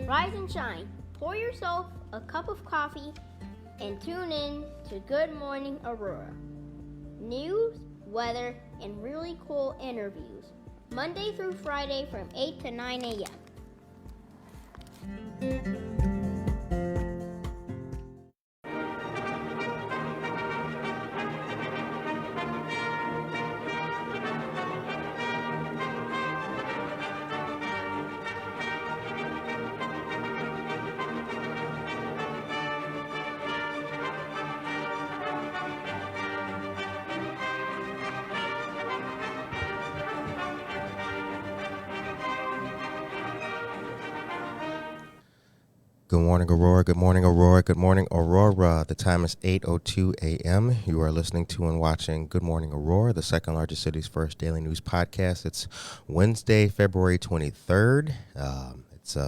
Rise and shine. Pour yourself a cup of coffee and tune in to Good Morning Aurora. News, weather, and really cool interviews. Monday through Friday from 8 to 9 a.m. Good morning, Aurora. Good morning, Aurora. Good morning, Aurora. The time is 8:02 a.m. You are listening to and watching Good Morning Aurora, the second largest city's first daily news podcast. It's Wednesday, February 23rd. It's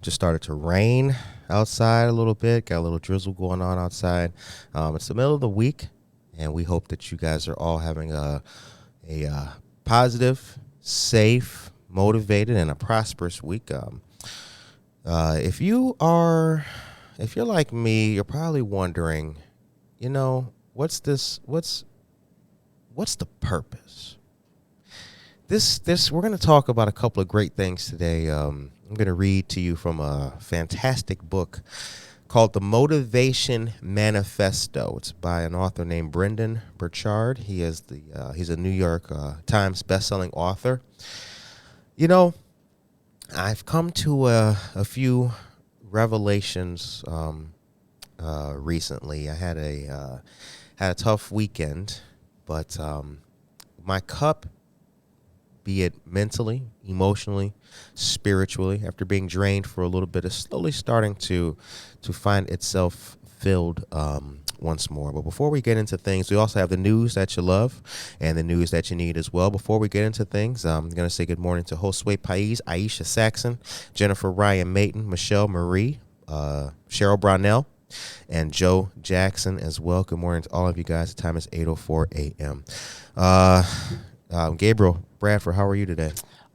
just started to rain outside a little bit. Got a little drizzle going on outside. It's the middle of the week, and we hope that you guys are all having a positive, safe, motivated, and a prosperous week. If you're like me, you're probably wondering, what's the purpose? We're going to talk about a couple of great things today. I'm going to read to you from a fantastic book called The Motivation Manifesto. It's by an author named Brendan Burchard. He's a New York Times bestselling author. I've come to a few revelations recently. I had a tough weekend, but my cup, be it mentally, emotionally, spiritually, after being drained for a little bit, is slowly starting to find itself filled once more. But before we get into things, we also have the news that you love and the news that you need as well. Before we get into things, I'm going to say good morning to Josue Pais, Aisha Saxon, Jennifer Ryan Mayton, Michelle Marie, Cheryl Brownell, and Joe Jackson as well. Good morning to all of you guys. The time is 8:04 a.m. Gabriel Bradford, how are you today?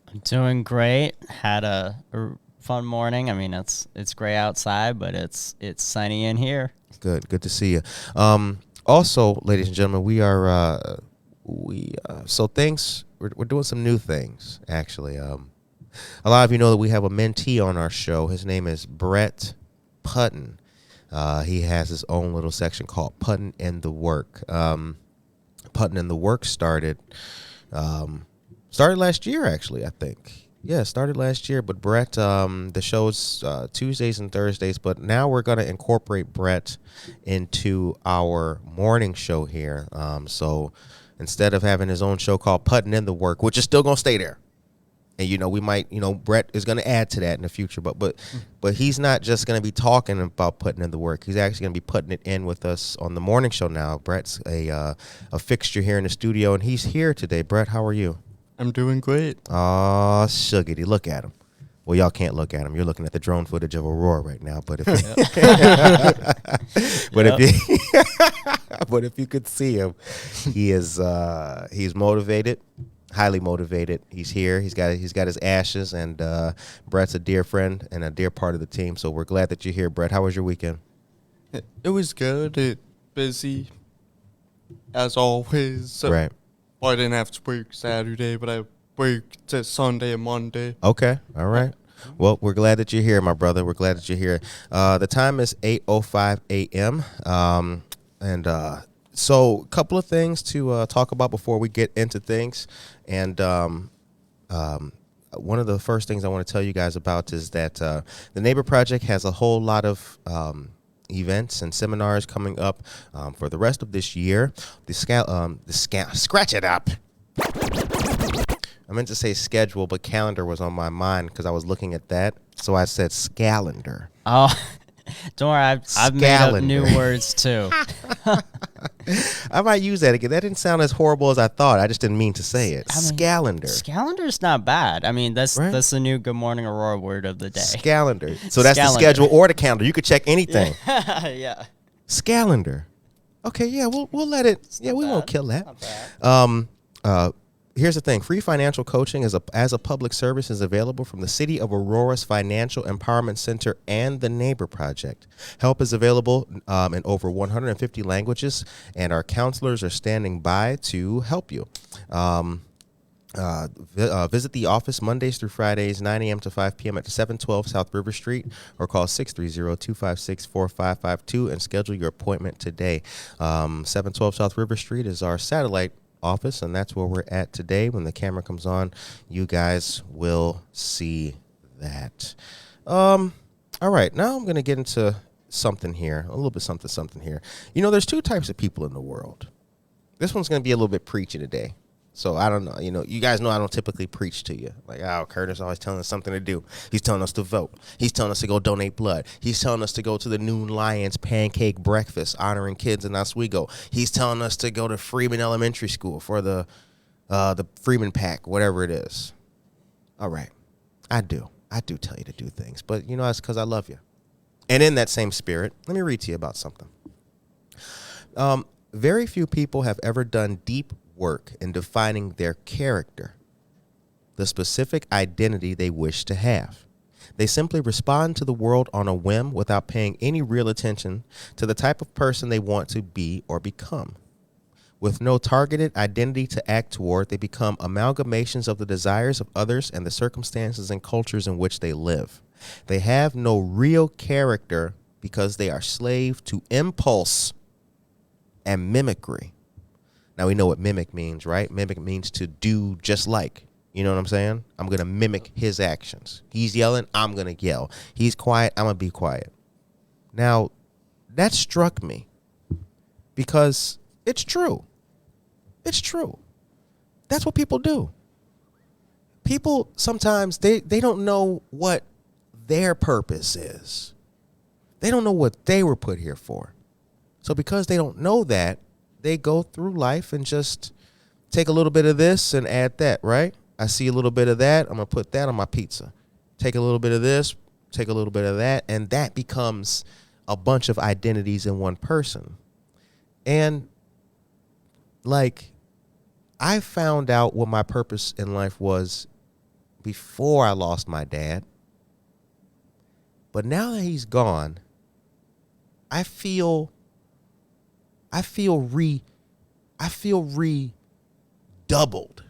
I'm doing great. Had a fun morning. I mean, it's gray outside, but it's sunny in here. Good to see you. Also, ladies and gentlemen, we're doing some new things, actually. A lot of you know that we have a mentee on our show. His name is Brett Puttin. He has his own little section called Puttin in the Work. Puttin in the Work started last year, actually, I think. Yeah, it started last year, but Brett, the show's Tuesdays and Thursdays, but now we're going to incorporate Brett into our morning show here. So instead of having his own show called Puttin in the Work, which is still going to stay there. And, we might, Brett is going to add to that in the future, but he's not just going to be talking about putting in the work. He's actually going to be putting it in with us on the morning show now. Brett's a fixture here in the studio, and he's here today. Brett, how are you? I'm doing great. Aw, suggity. Look at him. Well, y'all can't look at him. You're looking at the drone footage of Aurora right now. But if if you could see him, he's motivated, highly motivated. He's here. He's got his ashes, and Brett's a dear friend and a dear part of the team. So we're glad that you're here, Brett. How was your weekend? It was good. Busy, as always. Right. I didn't have to work Saturday, but I worked Sunday and Monday. Okay. All right. Well, we're glad that you're here, my brother. We're glad that you're here. The time is 8:05 a.m. So a couple of things to talk about before we get into things. And one of the first things I want to tell you guys about is that the Neighbor Project has a whole lot of events and seminars coming up for the rest of this year. Scratch it up. I meant to say schedule, but calendar was on my mind because I was looking at that. So I said scalendar. Oh, don't worry. I've made up new words too. I might use that again. That didn't sound as horrible as I thought. I just didn't mean to say it. Scalendar. Scalendar's not bad. I mean, that's the new Good Morning Aurora word of the day. Scalendar. So that's the schedule or the calendar. You could check anything. Yeah. Scalendar. Okay, yeah, we'll let it. Yeah, we won't kill that. Not bad. here's the thing. Free financial coaching as a public service is available from the City of Aurora's Financial Empowerment Center and the Neighbor Project. Help is available in over 150 languages, and our counselors are standing by to help you. Visit the office Mondays through Fridays, 9 a.m. to 5 p.m. at 712 South River Street, or call 630-256-4552 and schedule your appointment today. 712 South River Street is our satellite office, and that's where we're at today. When the camera comes on, you guys will see that. All right, now I'm going to get into something here, a little bit something here. You know, there's two types of people in the world. This one's going to be a little bit preachy today. So I don't know, you guys know I don't typically preach to you. Like, oh, Curtis always telling us something to do. He's telling us to vote. He's telling us to go donate blood. He's telling us to go to the Noon Lions pancake breakfast, honoring kids in Oswego. He's telling us to go to Freeman Elementary School for the Freeman Pack, whatever it is. All right, I do tell you to do things, but it's because I love you. And in that same spirit, let me read to you about something. Very few people have ever done deep work in defining their character, the specific identity they wish to have. They simply respond to the world on a whim without paying any real attention to the type of person they want to be or become. With no targeted identity to act toward, they become amalgamations of the desires of others and the circumstances and cultures in which they live. They have no real character because they are slave to impulse and mimicry. Now, we know what mimic means, right? Mimic means to do just like. You know what I'm saying? I'm going to mimic his actions. He's yelling, I'm going to yell. He's quiet, I'm going to be quiet. Now, that struck me because it's true. It's true. That's what people do. People sometimes, they don't know what their purpose is. They don't know what they were put here for. So because they don't know that, they go through life and just take a little bit of this and add that, right? I see a little bit of that. I'm going to put that on my pizza. Take a little bit of this, take a little bit of that. And that becomes a bunch of identities in one person. And like, I found out what my purpose in life was before I lost my dad. But now that he's gone, I feel redoubled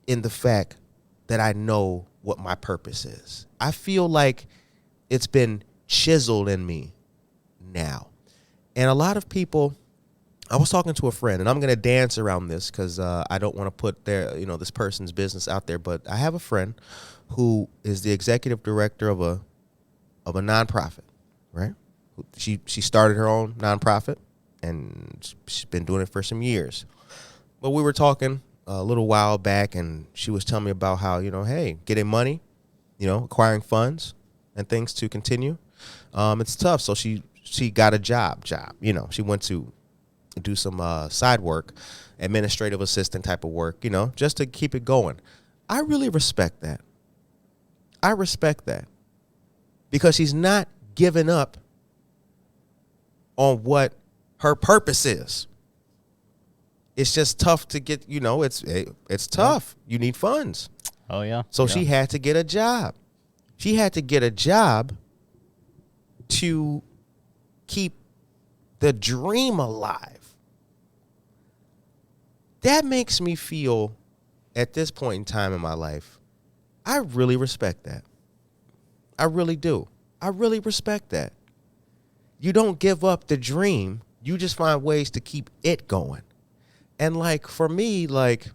in the fact that I know what my purpose is. I feel like it's been chiseled in me now. And a lot of people, I was talking to a friend, and I'm going to dance around this because I don't want to put this person's business out there. But I have a friend who is the executive director of a nonprofit, right? She started her own nonprofit, and she's been doing it for some years. But we were talking a little while back, and she was telling me about how, hey, getting money, acquiring funds and things to continue, it's tough. So she got a job. She went to do some side work, administrative assistant type of work, just to keep it going. I really respect that. I respect that because she's not giving up on what her purpose is. It's just tough to get, it's tough. You need funds. Oh, yeah. So she had to get a job. She had to get a job to keep the dream alive. That makes me feel, at this point in time in my life, I really respect that. I really do. I really respect that. You don't give up the dream. You just find ways to keep it going. And like, for me, like,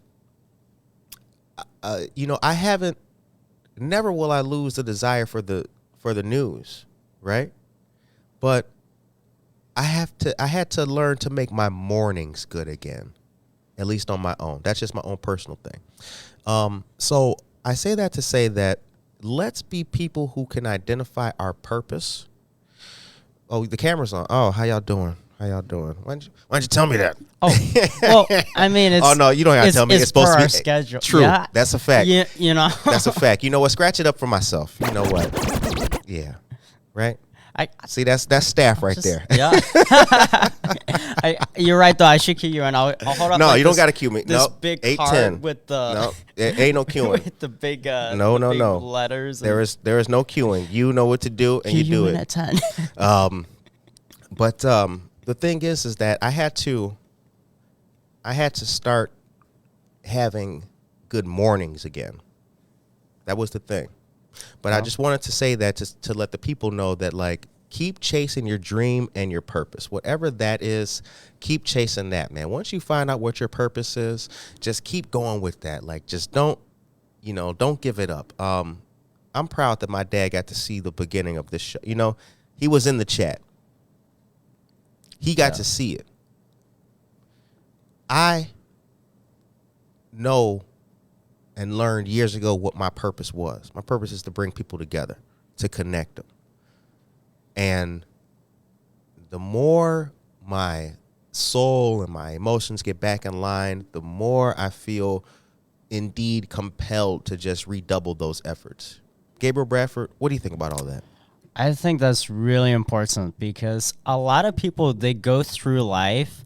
never will I lose the desire for the news, right? But I had to learn to make my mornings good again, at least on my own. That's just my own personal thing. So I say that to say that let's be people who can identify our purpose. Oh, the camera's on. Oh, how y'all doing? How y'all doing? Why don't you tell me that? Oh, well, I mean, it's. Oh no, you don't have to tell me. It's supposed to be our schedule. True, yeah. That's a fact. Yeah, That's a fact. You know what? Scratch it up for myself. You know what? Yeah, right. I see that's staff right there. Yeah. You're right though. I should cue you, and I'll hold up. No, like you don't this- got to cue me. This No, big 8, card 10. with the No, it ain't no queuing. with the big No, the big no. letters. There is no queuing. You know what to do, and you do it. At 10. But the thing is that I had to start having good mornings again. That was the thing. But I just wanted to say that to let the people know that, like, keep chasing your dream and your purpose. Whatever that is, keep chasing that, man. Once you find out what your purpose is, just keep going with that. Like, just don't give it up. I'm proud that my dad got to see the beginning of this show. You know, he was in the chat. He got to see it. I know and learned years ago what my purpose was. My purpose is to bring people together, to connect them. And the more my soul and my emotions get back in line, the more I feel indeed compelled to just redouble those efforts. Gabriel Bradford, what do you think about all that? I think that's really important because a lot of people, they go through life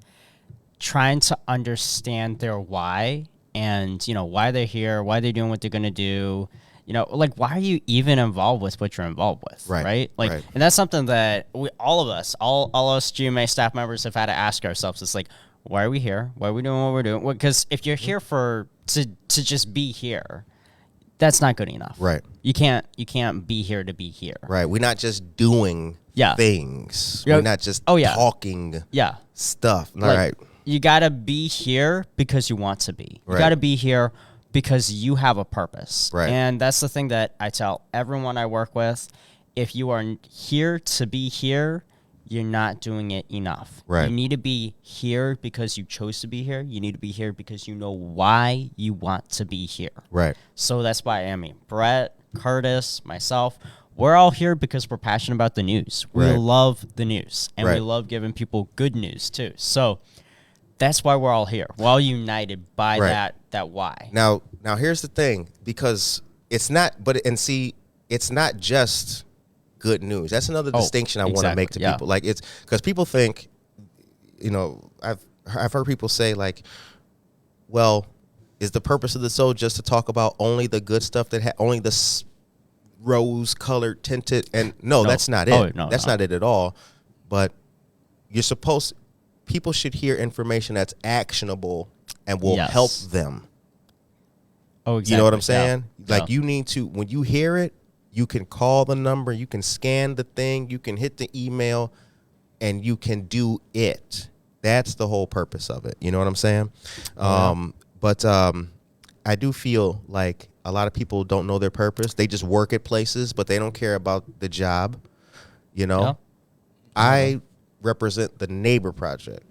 trying to understand their why and, you know, why they're here, why they're doing what they're going to do. You know, like, why are you even involved with what you're involved with, right? Like, right. And that's something that all of us GMA staff members have had to ask ourselves. It's like, why are we here? Why are we doing what we're doing? Because if you're here to just be here, that's not good enough. Right. You can't be here to be here. Right. We're not just doing things. Yeah. We're not just talking stuff. All like, right. You got to be here because you want to be. You got to be here because you have a purpose. Right. And that's the thing that I tell everyone I work with. If you are here to be here, you're not doing it enough. Right. You need to be here because you chose to be here. You need to be here because you know why you want to be here. Right. So that's why Brett, Curtis, myself, we're all here because we're passionate about the news. We love the news, and we love giving people good news too. So that's why we're all here. We're all united by that why. Now here's the thing, because it's not just good news. That's another distinction I want to make to people. Like, it's because people think, you know, I've heard people say, like, well, is the purpose of the show just to talk about only the good stuff that only the rose-colored tinted? And no, that's not it. That's not it at all. But people should hear information that's actionable and will help them. Oh, exactly. You know what I'm saying? Yeah. Like, you need to, when you hear it, you can call the number, you can scan the thing, you can hit the email, and you can do it. That's the whole purpose of it. You know what I'm saying? But I do feel like a lot of people don't know their purpose. They just work at places, but they don't care about the job. You know? Yeah. I represent the Neighbor Project.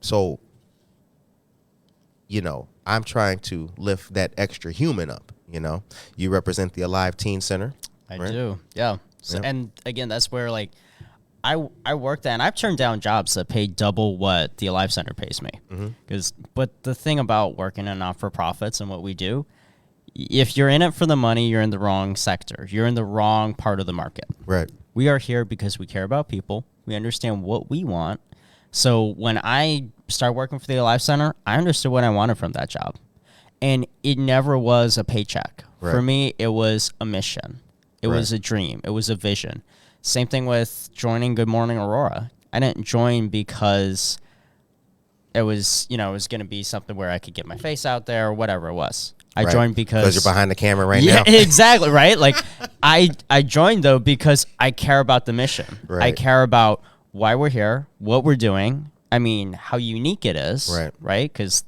So, you know, I'm trying to lift that extra human up. You know, you represent the Alive Teen Center. I do. Yeah. So, and again, that's where, like, I worked at, and I've turned down jobs that pay double what the Alive Center pays me. But the thing about working in not-for-profits and what we do, if you're in it for the money, you're in the wrong sector. You're in the wrong part of the market. Right. We are here because we care about people. We understand what we want. So when I started working for the Alive Center, I understood what I wanted from that job. And it never was a paycheck. Right. For me, it was a mission. It was a dream. It was a vision. Same thing with joining Good Morning Aurora. I didn't join because it was, you know, it was going to be something where I could get my face out there or whatever it was. I joined because you're behind the camera right now. Yeah, exactly, right? Like, I joined, though, because I care about the mission. Right. I care about why we're here, what we're doing. I mean, how unique it is, right? Because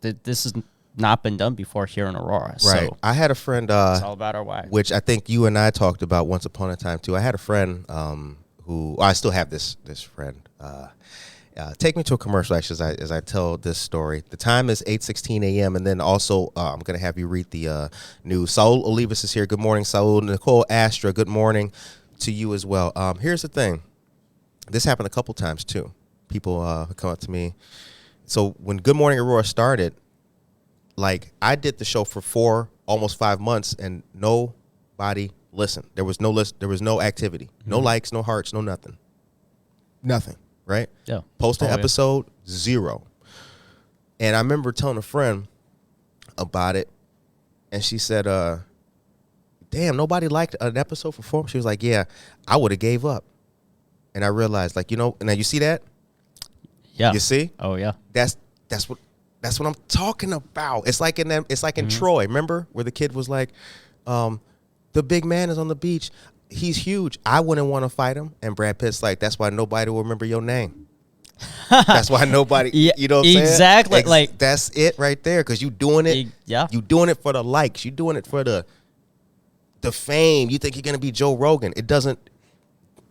this has not been done before here in Aurora. Right. So I had a friend, it's all about our why. which I think you and I talked about once upon a time too. I had a friend who I still have this friend. Take me to a commercial, actually, as I tell this story. The time is 8:16 a.m. And then also I'm going to have you read the news. Saul Olivas is here. Good morning, Saul. Nicole Astra, good morning to you as well. Here's the thing. This happened a couple times too. People come up to me. So when Good Morning Aurora started, like, I did the show for almost 5 months, and nobody listened. There was no activity, no likes, no hearts, no nothing. right? Yeah. Post an Oh, yeah. episode, 0. And I remember telling a friend about it, and she said, damn, nobody liked an episode for 4 months. She was like, yeah, I would have gave up. And I realized, like, now you see that? Yeah. You see? Oh yeah. That's what I'm talking about. It's like in Troy, remember, where the kid was like, the big man is on the beach. He's huge. I wouldn't want to fight him. And Brad Pitt's like, that's why nobody will remember your name. That's why nobody, Yeah, you know what I'm saying? exactly. Like, that's it right there. Because you doing it. Yeah. You doing it for the likes. You doing it for the fame. You think you're going to be Joe Rogan. It doesn't.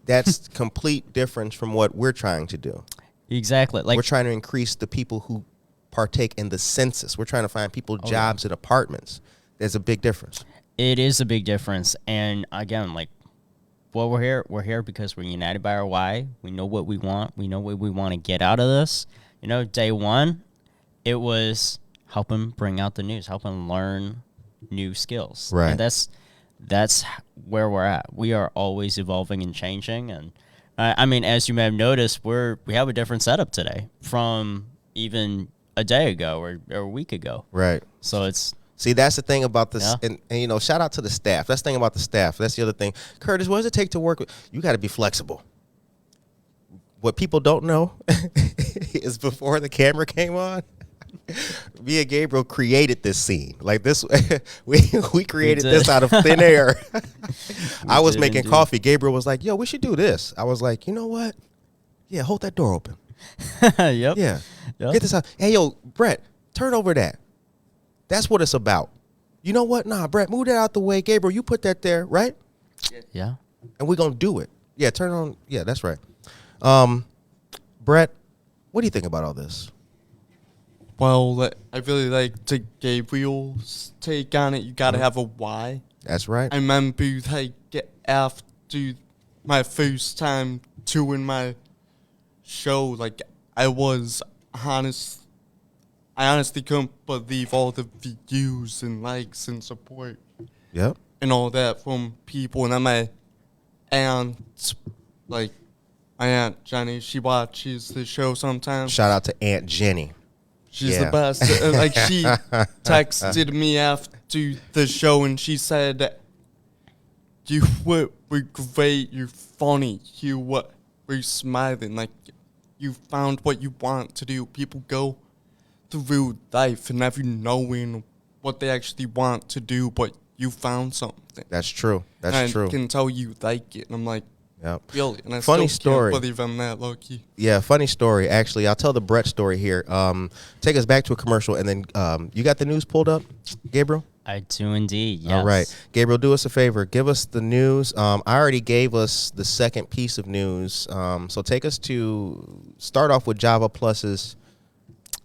That's complete difference from what we're trying to do. Exactly. Like, We're trying to increase the people who partake in the census. We're trying to find people jobs and apartments. There's a big difference. it is a big difference. And again, like, well, we're here because we're united by our why. We know what we want. We know what we want to get out of this. Day one, it was helping bring out the news, helping learn new skills. Right. And that's where we're at. We are always evolving and changing. And I mean, as you may have noticed, we have a different setup today from even a day ago or a week ago. Right. So it's. See, that's the thing about this, Yeah. and shout out to the staff. That's the thing about the staff. That's the other thing. Curtis, what does it take to work with? You got to be flexible. What people don't know is before the camera came on, me and Gabriel created this scene. Like this, we created this out of thin air. I was making coffee. Gabriel was like, "Yo, we should do this." I was like, "You know what? Yeah, hold that door open." Yep. Yeah. Yep. Get this out. Hey, yo, Brett, turn over that. That's what it's about. You know what? Nah, Brett, move that out the way. Gabriel, you put that there, right? Yeah. And we're going to do it. Yeah, turn on. Yeah, that's right. Brett, what do you think about all this? Well, I really like to Gabriel's take on it. You got to have a why. That's right. I remember like after my first time doing my show, like I honestly couldn't believe all the views and likes and support Yep. and all that from people. And then my aunt, like my Aunt Jenny, she watches the show sometimes. Shout out to Aunt Jenny. She's the best. Like she texted me after the show and she said, "You were great. You're funny. You were smiling. Like you found what you want to do. People go through life and never knowing what they actually want to do, but you found something." That's true. That's and true. I can tell you like it. And I'm like, Yep. really? And I Funny still story. can't believe I'm that lucky. Yeah, funny story. Actually, I'll tell the Brett story here. Take us back to a commercial, and then you got the news pulled up, Gabriel? I do indeed. Yes. All right. Gabriel, do us a favor. Give us the news. I already gave us the second piece of news. So take us to start off with Java Plus's.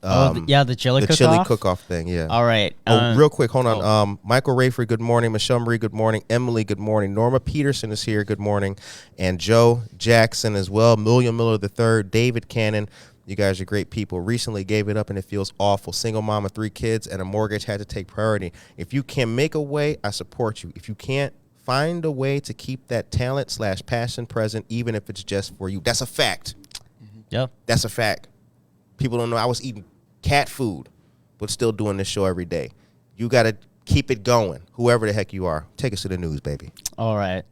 The chili the cook-off? chili cook-off thing, yeah. All right. Real quick, hold on. Michael Rayford, good morning. Michelle Marie, good morning. Emily, good morning. Norma Peterson is here, good morning. And Joe Jackson as well. William Miller III, David Cannon. You guys are great people. Recently gave it up and it feels awful. Single mom of 3 kids and a mortgage had to take priority. If you can make a way, I support you. If you can't, find a way to keep that talent/passion present, even if it's just for you. That's a fact. Yep. That's a fact. People don't know I was eating cat food, but still doing this show every day. You got to keep it going, whoever the heck you are. Take us to the news, baby. All right.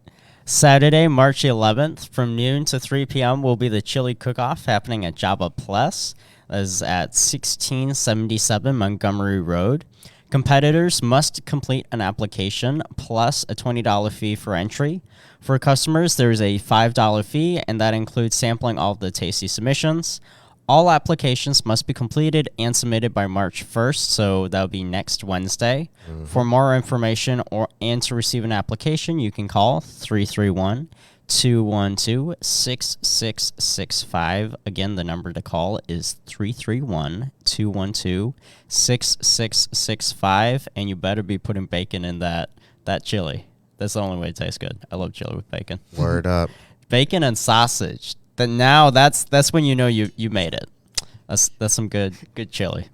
Saturday, March 11th, from noon to 3 p.m. will be the chili cook-off happening at Java Plus. That is at 1677 Montgomery Road. Competitors must complete an application plus a $20 fee for entry. For customers, there is a $5 fee, and that includes sampling all of the tasty submissions. All applications must be completed and submitted by March 1st, so that will be next Wednesday. Mm-hmm. For more information and to receive an application, you can call 331-212-6665. Again, the number to call is 331-212-6665, and you better be putting bacon in that chili. That's the only way it tastes good. I love chili with bacon. Word up. Bacon and sausage. That's when you know you made it. That's some good chili.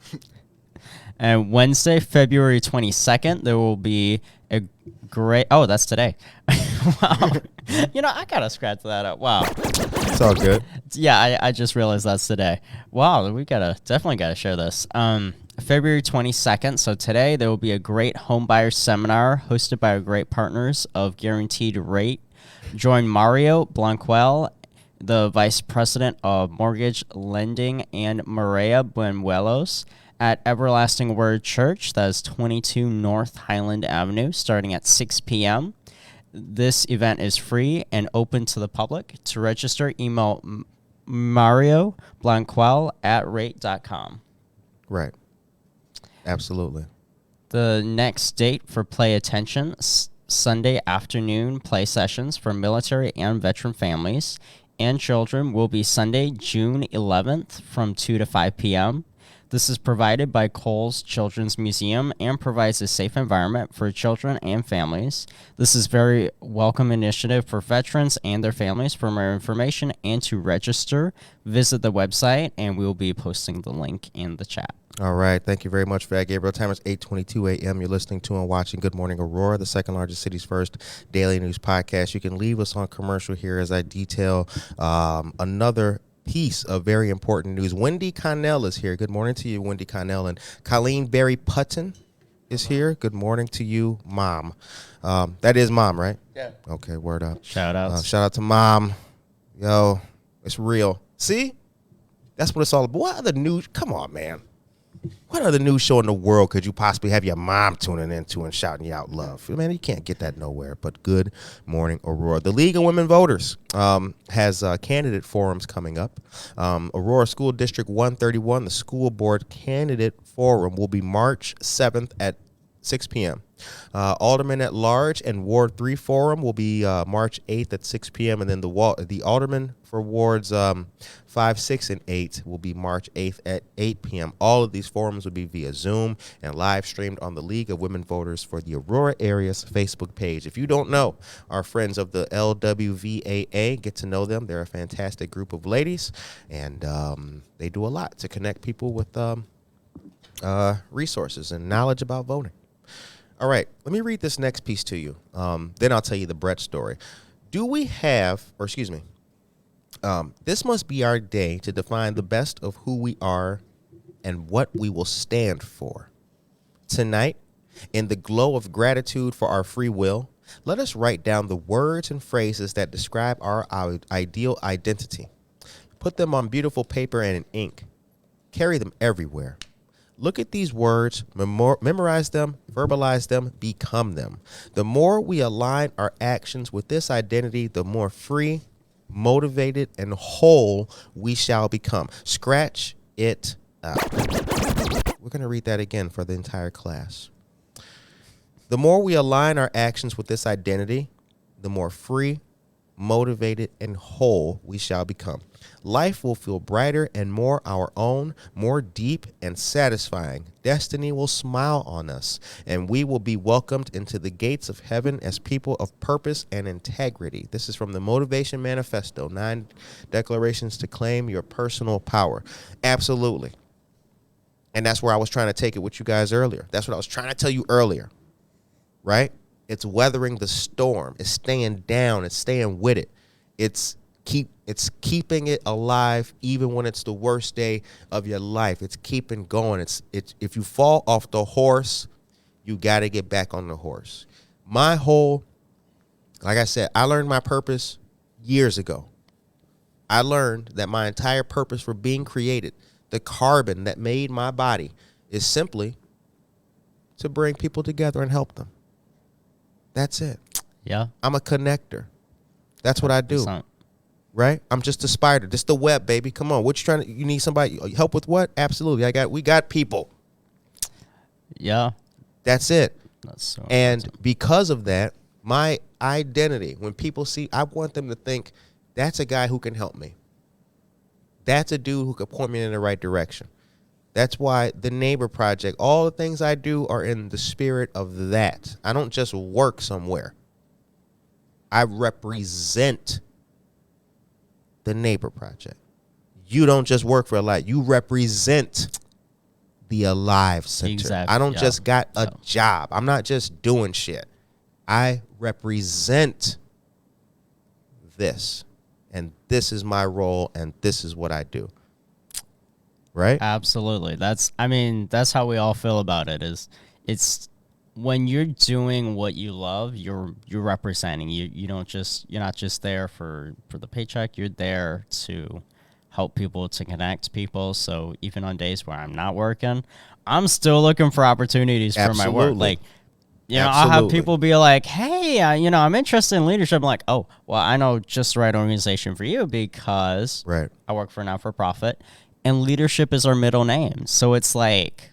And Wednesday, February 22nd, there will be a great. Oh, that's today. Wow. I gotta scratch that up. Wow. It's all good. Yeah, I just realized that's today. Wow, we definitely gotta share this. February 22nd, so today there will be a great homebuyer seminar hosted by our great partners of Guaranteed Rate. Join Mario Blanquel, the Vice President of Mortgage Lending, and Maria Buenuelos at Everlasting Word Church. That is 22 North Highland Avenue, starting at 6 p.m. This event is free and open to the public. To register, email Mario Blanquel at rate.com. Right. Absolutely. The next date for Play Attention, Sunday afternoon play sessions for military and veteran families and children will be Sunday, June 11th from 2 to 5 p.m. This is provided by Cole's Children's Museum and provides a safe environment for children and families. This is very welcome initiative for veterans and their families. For more information and to register, visit the website, and we will be posting the link in the chat. All right. Thank you very much for that, Gabriel. Time is 8:22 a.m. You're listening to and watching Good Morning Aurora, the second largest city's first daily news podcast. You can leave us on commercial here as I detail another piece of very important news. Wendy Connell is here. Good morning to you, Wendy Connell. And Colleen Berry Puttin is here. Good morning to you, Mom. That is Mom, right? Yeah. Okay, word up. Shout out. Shout out to Mom. Yo, it's real. See? That's what it's all about. What other news? Come on, man. What other news show in the world could you possibly have your mom tuning into and shouting you out love? Man, you can't get that nowhere. But Good Morning Aurora. The League of Women Voters has candidate forums coming up. Aurora School District 131, the school board candidate forum will be March 7th at 6 p.m. Alderman at Large and Ward 3 forum will be March 8th at 6 p.m. And then the alderman for wards 5, 6, and 8 will be March 8th at 8 p.m. All of these forums will be via Zoom and live streamed on the League of Women Voters for the Aurora Area's Facebook page. If you don't know our friends of the LWVAA, get to know them. They're a fantastic group of ladies, and they do a lot to connect people with resources and knowledge about voting. All right, let me read this next piece to you. Then I'll tell you the Brett story. This must be our day to define the best of who we are and what we will stand for. Tonight, in the glow of gratitude for our free will, let us write down the words and phrases that describe our ideal identity. Put them on beautiful paper and in ink. Carry them everywhere. Look at these words, memorize them, verbalize them, become them. The more we align our actions with this identity, the more free, motivated, and whole we shall become. Scratch it out. We're going to read that again for the entire class. The more we align our actions with this identity, the more free, motivated, and whole we shall become. Life will feel brighter and more our own, more deep and satisfying. Destiny will smile on us, and we will be welcomed into the gates of heaven as people of purpose and integrity. This is from the Motivation Manifesto, 9 declarations to claim your personal power. Absolutely. And that's where I was trying to take it with you guys earlier. That's what I was trying to tell you earlier, right? It's weathering the storm. It's staying down. It's staying with it. It's keeping it alive even when it's the worst day of your life. It's keeping going. It's if you fall off the horse, you got to get back on the horse. Like I said, I learned my purpose years ago. I learned that my entire purpose for being created, the carbon that made my body, is simply to bring people together and help them. That's it. Yeah. I'm a connector. That's what I do. Right? I'm just a spider. Just the web, baby. Come on. What you trying to? You need somebody help with what? Absolutely. We got people. Yeah. That's it. That's so and amazing. Because of that, my identity, when people see, I want them to think that's a guy who can help me. That's a dude who can point me in the right direction. That's why the Neighbor Project, all the things I do are in the spirit of that. I don't just work somewhere. I represent the Neighbor Project. You don't just work for Alive. You represent the Alive Center. Exactly. I don't just got a job. I'm not just doing shit. I represent this. and this is my role, and this is what I do. Right? Absolutely. That's how we all feel about it. It's when you're doing what you love, you're representing. You're not just there for the paycheck. You're there to help people, to connect people. So even on days where I'm not working, I'm still looking for opportunities for my work. Like, I'll have people be like, hey, I'm interested in leadership. I'm like, oh, well, I know just the right organization for you because I work for a not-for-profit, and leadership is our middle name. So it's like,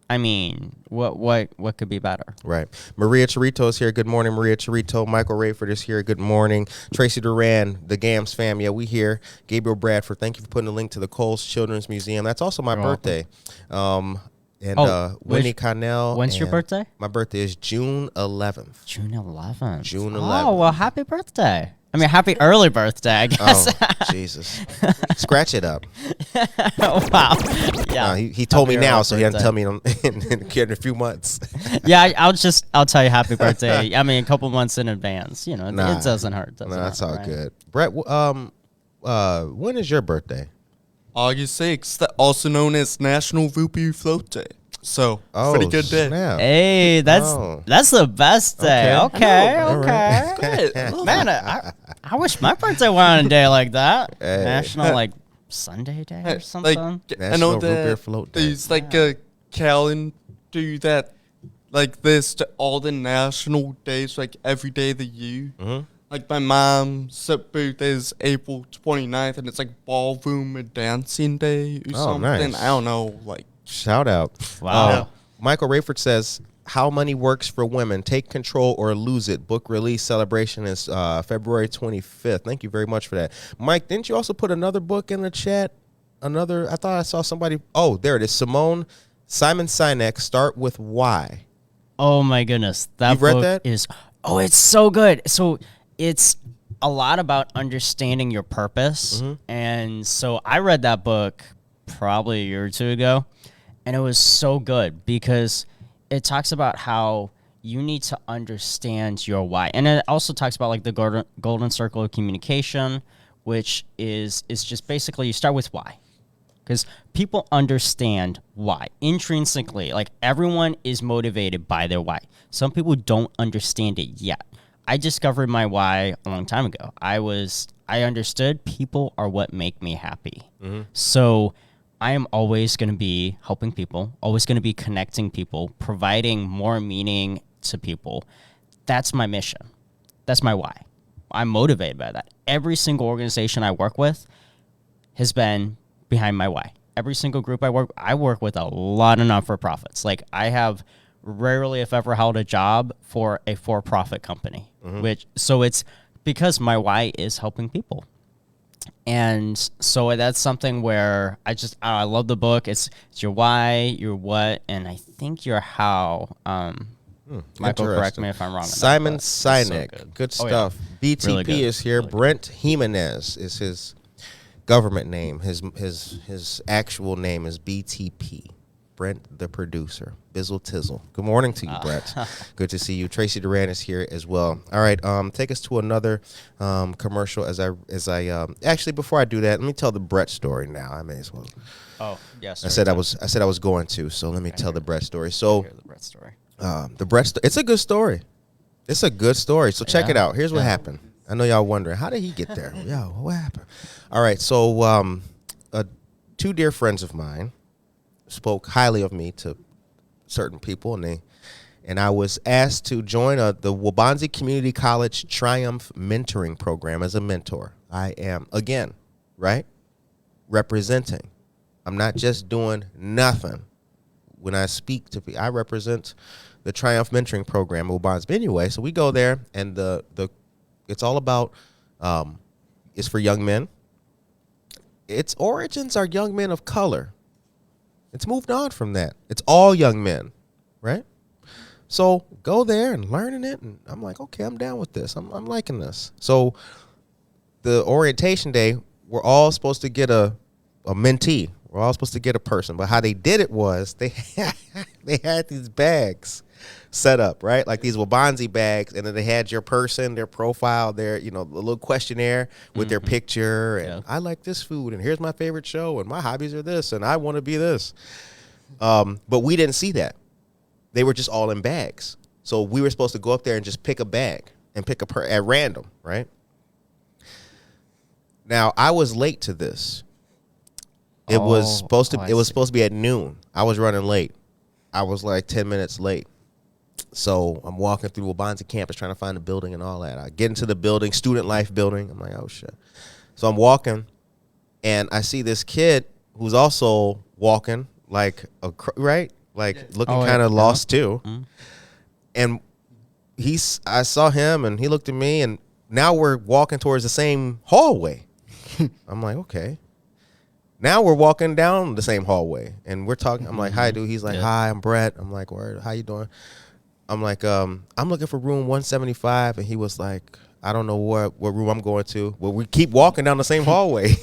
what could be better? Right. Maria Chirito is here. Good morning, Maria Chirito. Michael Rayford is here. Good morning. Tracy Duran, the GAMS fam. Yeah, we here. Gabriel Bradford, thank you for putting the link to the Coles Children's Museum. That's also my birthday. Whitney Connell. When's your birthday? My birthday is June 11th. June 11th. June 11th. Oh, well, happy birthday. Happy early birthday, I guess. Oh, Jesus. Scratch it up. Oh, wow. Yeah. He told me now, so he doesn't tell me in a few months. Yeah, I'll tell you happy birthday. A couple months in advance. It doesn't hurt. That's all good. Brett, when is your birthday? August 6th, also known as National Rupee Float Day. So, pretty good day. Snap. Hey, that's the best day. Okay. Right. Man, I wish my birthday were on a day like that. Hey. National, Sunday day or something. I know that there's a calendar that this to all the national days, every day of the year. Mm-hmm. My mom's birthday is April 29th, and it's ballroom dancing day or something. Nice. I don't know, Shout out. Wow. Michael Rayford says, How Money Works for Women, Take Control or Lose It. Book release celebration is February 25th. Thank you very much for that. Mike, didn't you also put another book in the chat? I thought I saw somebody. Oh, there it is. Simon Sinek, Start With Why. Oh, my goodness. You've read that? It's so good. So it's a lot about understanding your purpose. Mm-hmm. And so I read that book probably a year or two ago. And it was so good because it talks about how you need to understand your why. And it also talks about the golden circle of communication, which is just basically you start with why. Because people understand why. Intrinsically, everyone is motivated by their why. Some people don't understand it yet. I discovered my why a long time ago. I understood people are what make me happy. Mm-hmm. So I am always going to be helping people, always going to be connecting people, providing more meaning to people. That's my mission. That's my why. I'm motivated by that. Every single organization I work with has been behind my why. Every single group I work with a lot of not-for-profits. I have rarely, if ever, held a job for a for-profit company. Mm-hmm. So it's because my why is helping people. And so that's something where I love the book. It's your why, your what, and I think your how. Michael, correct me if I'm wrong. Simon Sinek, so good stuff. Yeah. BTP really good. Is here. Really Brent Jimenez is his government name. His actual name is BTP. Brent, the producer. Bizzle Tizzle. Good morning to you, Brett. Good to see you. Tracy Duran is here as well. All right, take us to another commercial. As I actually, before I do that, let me tell the Brett story now. I may as well. Oh yes. I said I was going to. So let me tell the Brett story. So the Brett story. It's a good story. It's a good story. So check it out. Here's what happened. I know y'all wondering, how did he get there? Yeah, what happened? All right, so two dear friends of mine spoke highly of me to certain people, and I was asked to join the Waubonsie Community College Triumph Mentoring Program as a mentor. I am, again, representing. I'm not just doing nothing. When I speak to people, I represent the Triumph Mentoring Program at Waubonsie. But anyway, so we go there, and it's all about, it's for young men. Its origins are young men of color. It's moved on from that. It's all young men, right? So go there and learning it, and I'm like, okay, I'm down with this. I'm liking this. So the orientation day, we're all supposed to get a mentee. We're all supposed to get a person. But how they did it was they they had these bags set up, right? Like these Wabanzi bags, and then they had your person, their profile, their, you know, the little questionnaire with their picture, and I like this food, and here's my favorite show, and my hobbies are this, and I want to be this. But we didn't see that. They were just all in bags. So we were supposed to go up there and just pick a bag and pick at random, right? Now, I was late to this. It was supposed to be at noon. I was running late. I was like 10 minutes late. So I'm walking through Wabanzi campus trying to find the building and all that. I get into the building, student life building. I'm like, oh, shit. So I'm walking, and I see this kid who's also walking like, right? Like looking kind of lost too. Mm-hmm. And I saw him, and he looked at me, and now we're walking towards the same hallway. I'm like, okay. Now we're walking down the same hallway, and we're talking. I'm like, hi, dude. He's like, hi, I'm Brett. I'm like, word, how you doing? I'm like, I'm looking for room 175, and he was like, I don't know what room I'm going to. Well, we keep walking down the same hallway.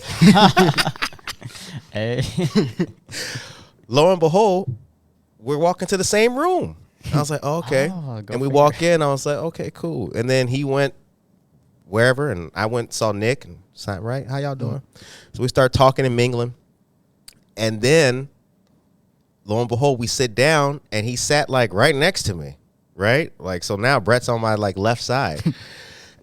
Hey. Lo and behold, we're walking to the same room. I was like, oh, okay. And we walk in. I was like, okay, cool. And then he went wherever, and I went saw Nick and said, right, how y'all doing? So we start talking and mingling, and then lo and behold, we sit down, and he sat like right next to me, right? Like, so now Brett's on my like left side,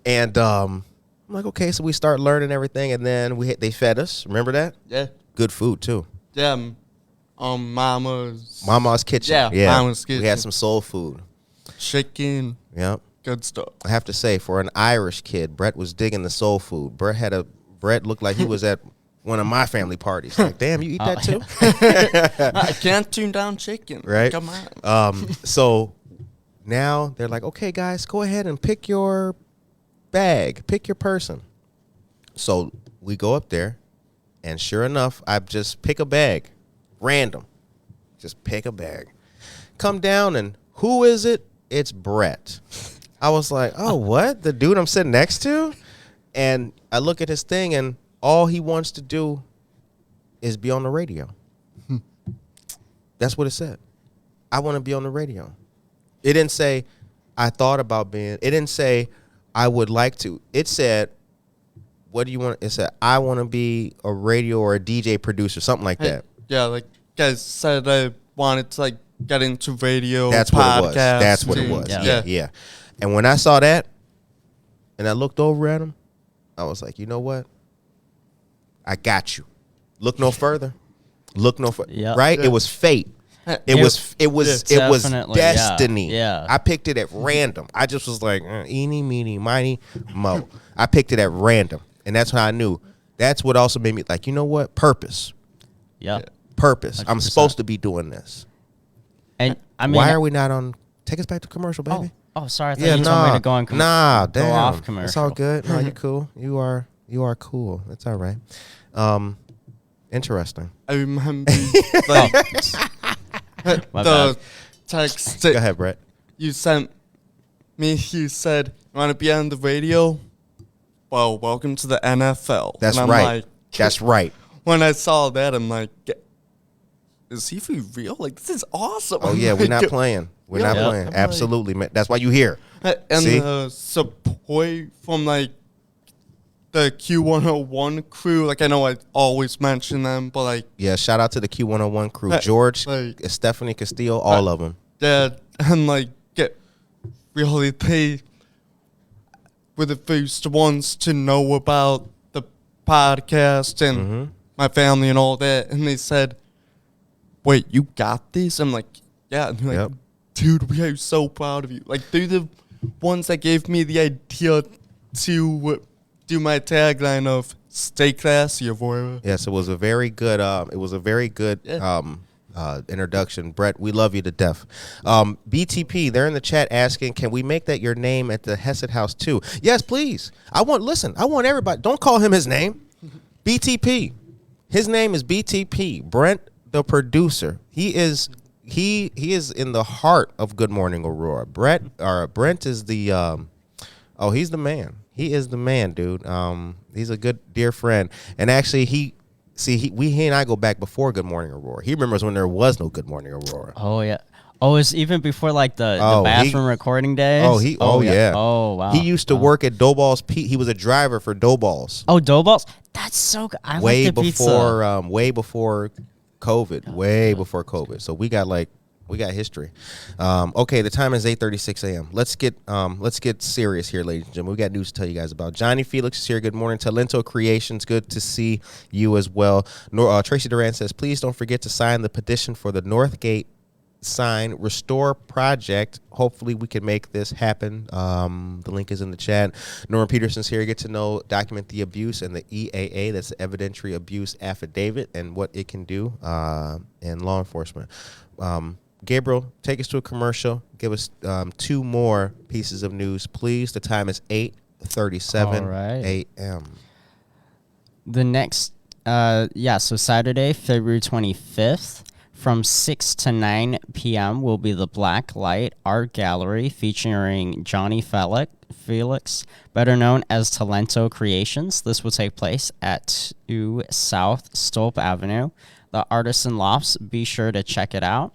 and I'm like, okay, so we start learning everything, and then they fed us. Remember that? Yeah. Good food too. Yeah. Mama's kitchen. Yeah, Mama's kitchen. We had some soul food. Chicken. Yep. Good stuff. I have to say, for an Irish kid, Brett was digging the soul food. Brett looked like he was at one of my family parties. Like, damn, you eat that too? I can't tune down chicken. Right? Come on. So now they're like, okay, guys, go ahead and pick your bag. Pick your person. So we go up there, and sure enough, I just pick a bag. Random. Just pick a bag. Come down, and who is it? It's Brett. I was like, oh, what? The dude I'm sitting next to? And I look at his thing, and all he wants to do is be on the radio. That's what it said. I want to be on the radio. It didn't say, I thought about being. It didn't say, I would like to. It said, what do you want? It said, I want to be a radio or a DJ producer, something like that. Yeah, like guys said I wanted to like get into radio. That's what it was. That's what it was. Yeah. And when I saw that, and I looked over at him, I was like, you know what? I got you. Look no further. Look no further. Yep. Right? Yeah. It was fate. It was destiny. Yeah. I picked it at random. I just was like, eeny, meeny, miny, mo. I picked it at random. And that's how I knew. That's what also made me like, you know what? Purpose. Yeah. Purpose. 100%. I'm supposed to be doing this. And I mean, why are we not on? Take us back to commercial, baby. Oh, sorry. I thought you told me to go on damn. Go off commercial. It's all good. No, you cool. You are cool. It's all right. Interesting. I remember like the text. Go ahead, Brett. You sent me. You said you want to be on the radio. Well, welcome to the NFL. That's and I'm right. Like, that's right. When I saw that, I'm like, is he for real? Like, this is awesome. Oh, yeah, we're not playing. We're not playing. I'm absolutely, man. That's why you here. And the support from, like, the Q101 crew. Like, I know I always mention them, but, like. Yeah, shout out to the Q101 crew. George, like, Stephanie Castillo, all of them. Yeah, and, like, really, they were the first ones to know about the podcast and my family and all that. And they said, wait, you got this? I'm like, yeah. And they're like, dude, we are so proud of you. Like, they're the ones that gave me the idea to do my tagline of "Stay classy, Aurora." Yes, it was a very good. Introduction, Brett. We love you to death. BTP, they're in the chat asking, can we make that your name at the Hesed House too? Yes, please. I want everybody. Don't call him his name. BTP. His name is BTP. Brent, the producer. He is in the heart of Good Morning Aurora. Brent is the he's the man. He is the man, dude. He's a good dear friend. And actually he and I go back before Good Morning Aurora. He remembers when there was no Good Morning Aurora. Oh yeah. Oh, it's even before like the Oh, bathroom recording days. Yeah. Oh wow. He used to work at Doughballs. He was a driver for Doughballs. Oh, dough balls. That's so good. I like the pizza. Way before COVID. Way before COVID. So we got history. Okay, the time is 8:36 a.m. Let's get serious here, ladies and gentlemen. We got news to tell you guys about. Johnny Felix is here. Good morning, Talento Creations. Good to see you as well. Tracy Duran says, please don't forget to sign the petition for the Northgate sign restore project. Hopefully we can make this happen. The link is in the chat. Norman Peterson's here. Get to know, document the abuse and the EAA, that's the evidentiary abuse affidavit, and what it can do in law enforcement. Gabriel, take us to a commercial. Give us 2 more pieces of news, please. The time is 8:37 a.m. The next so Saturday, February 25th, from 6 to 9 p.m. will be the Black Light Art Gallery featuring Johnny Felix, better known as Talento Creations. This will take place at 2 South Stolp Avenue, the Artisan Lofts. Be sure to check it out.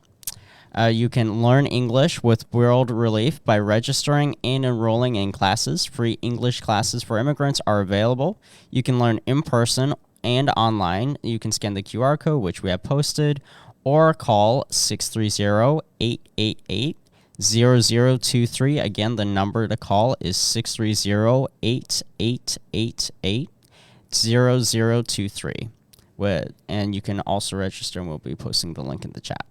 You can learn English with World Relief by registering and enrolling in classes. Free English classes for immigrants are available. You can learn in person and online. You can scan the QR code, which we have posted, or call 630-888-0023. Again, the number to call is 630-8888-0023. And you can also register, and we'll be posting the link in the chat.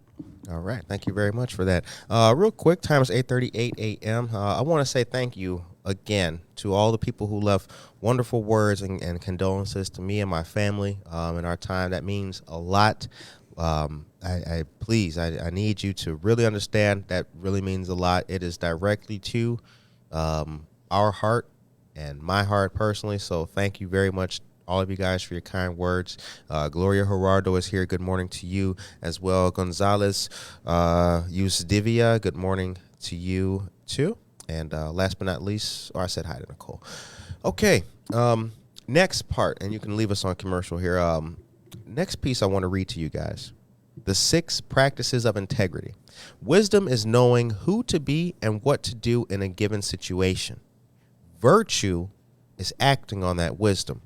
All right. Thank you very much for that. Real quick, time is 8:38 a.m. I want to say thank you again to all the people who left wonderful words and condolences to me and my family in our time. That means a lot. I need you to really understand that really means a lot. It is directly to our heart and my heart personally. So thank you very much, all of you guys, for your kind words. Gloria Gerardo is here. Good morning to you as well. Gonzalez Yusdivia, good morning to you too. And last but not least, I said hi to Nicole. Okay, next part, and you can leave us on commercial here. Next piece I want to read to you guys. The 6 practices of integrity. Wisdom is knowing who to be and what to do in a given situation. Virtue is acting on that wisdom.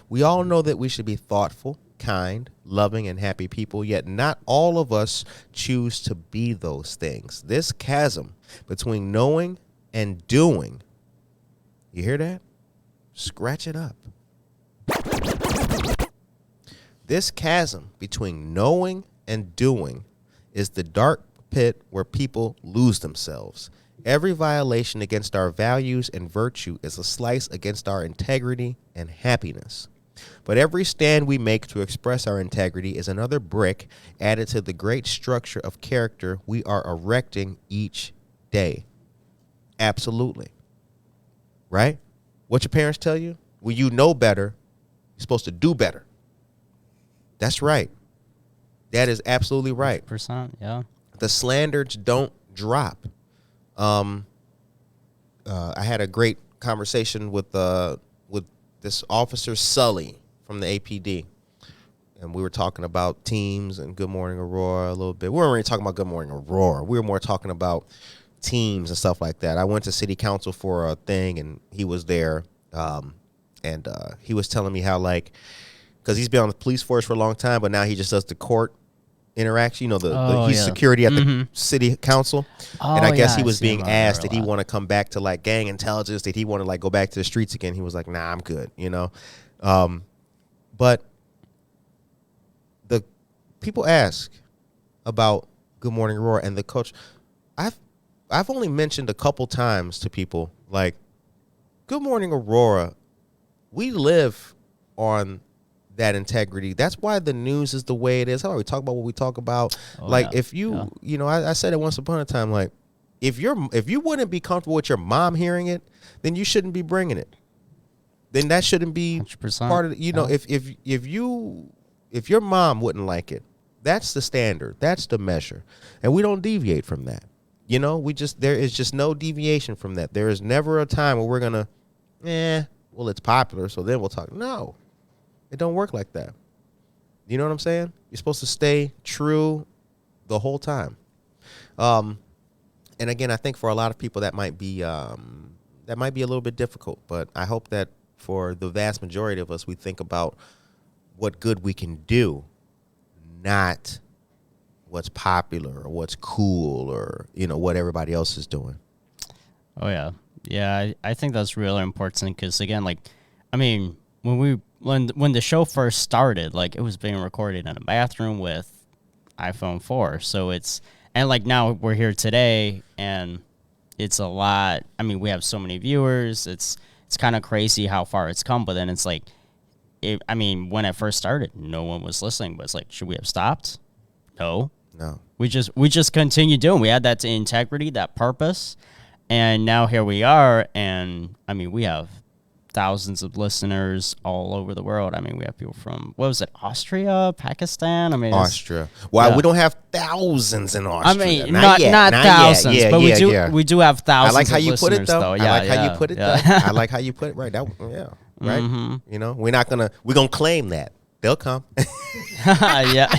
We all know that we should be thoughtful, kind, loving, and happy people, yet not all of us choose to be those things. This chasm between knowing and doing, you hear that? Scratch it up. This chasm between knowing and doing is the dark pit where people lose themselves. Every violation against our values and virtue is a slice against our integrity and happiness. But every stand we make to express our integrity is another brick added to the great structure of character we are erecting each day. Absolutely. Right? What your parents tell you? When you know better, you're supposed to do better. That's right. That is absolutely right. 100%, yeah. The slanders don't drop. I had a great conversation with this officer Sully from the APD, and we were talking about teams and Good Morning Aurora a little bit. We weren't really talking about Good Morning Aurora. We were more talking about teams and stuff like that. I went to city council for a thing, and he was there, and he was telling me how, like, because he's been on the police force for a long time, but now he just does the court interaction. You know, he's security at the city council, and I guess he was being asked, did he want to come back to like gang intelligence? Did he want to like go back to the streets again? He was like, nah, I'm good. You know, but the people ask about Good Morning Aurora and the coach. I've only mentioned a couple times to people like Good Morning Aurora. We live on that integrity. That's why the news is the way it is. How we talk about what we talk about. If you, you know, I said it once upon a time, like if you wouldn't be comfortable with your mom hearing it, then you shouldn't be bringing it. Then that shouldn't be 100%. part of it. You know, if your mom wouldn't like it, that's the standard. That's the measure. And we don't deviate from that. You know, there is just no deviation from that. There is never a time where we're going to, well, it's popular, so then we'll talk. No. It don't work like that. You know what I'm saying? You're supposed to stay true the whole time. And again, I think for a lot of people that might be a little bit difficult. But I hope that for the vast majority of us, we think about what good we can do, not what's popular or what's cool or, what everybody else is doing. Oh, yeah. Yeah, I think that's really important because, again, like, I mean, when the show first started, like, it was being recorded in a bathroom with iPhone 4. So and like now we're here today and it's a lot. I mean, we have so many viewers. It's kind of crazy how far it's come, but then it's like, when it first started, no one was listening, but it's like, should we have stopped? No. We just continued doing. We had that integrity, that purpose, and now here we are. And I mean, we have thousands of listeners all over the world. I mean, we have people from Austria, Pakistan. I mean, Austria. Well, we don't have thousands in Austria. I mean, not thousands, yet. but we do have thousands. I like how you put it, though. Yeah, I like how you put it. I like how you put it. Right. Right. Mm-hmm. We're gonna claim that they'll come. Yeah.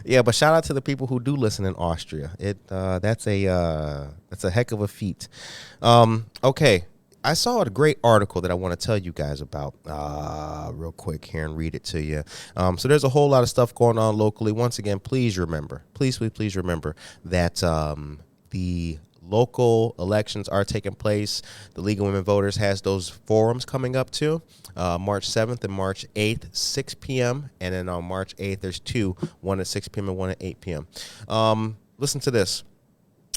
Yeah, but shout out to the people who do listen in Austria. That's a heck of a feat. Okay, I saw a great article that I want to tell you guys about real quick here and read it to you. So there's a whole lot of stuff going on locally. Once again, please remember that the local elections are taking place. The League of Women Voters has those forums coming up too, March 7th and March 8th, 6 p.m. And then on March 8th, there's two, one at 6 p.m. and one at 8 p.m. Listen to this.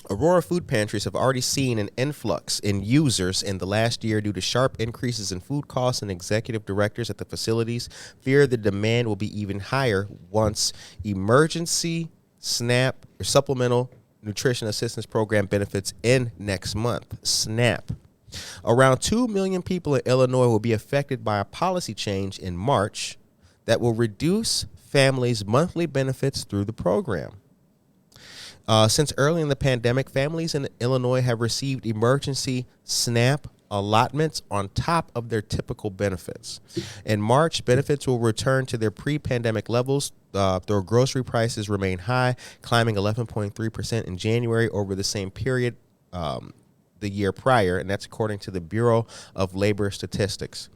Aurora food pantries have already seen an influx in users in the last year due to sharp increases in food costs, and executive directors at the facilities fear the demand will be even higher once emergency SNAP or supplemental nutrition assistance program benefits end next month. SNAP. Around 2 million people in Illinois will be affected by a policy change in March that will reduce families' monthly benefits through the program. Since early in the pandemic, families in Illinois have received emergency SNAP allotments on top of their typical benefits. In March, benefits will return to their pre-pandemic levels, though grocery prices remain high, climbing 11.3% in January over the same period the year prior, and that's according to the Bureau of Labor Statistics.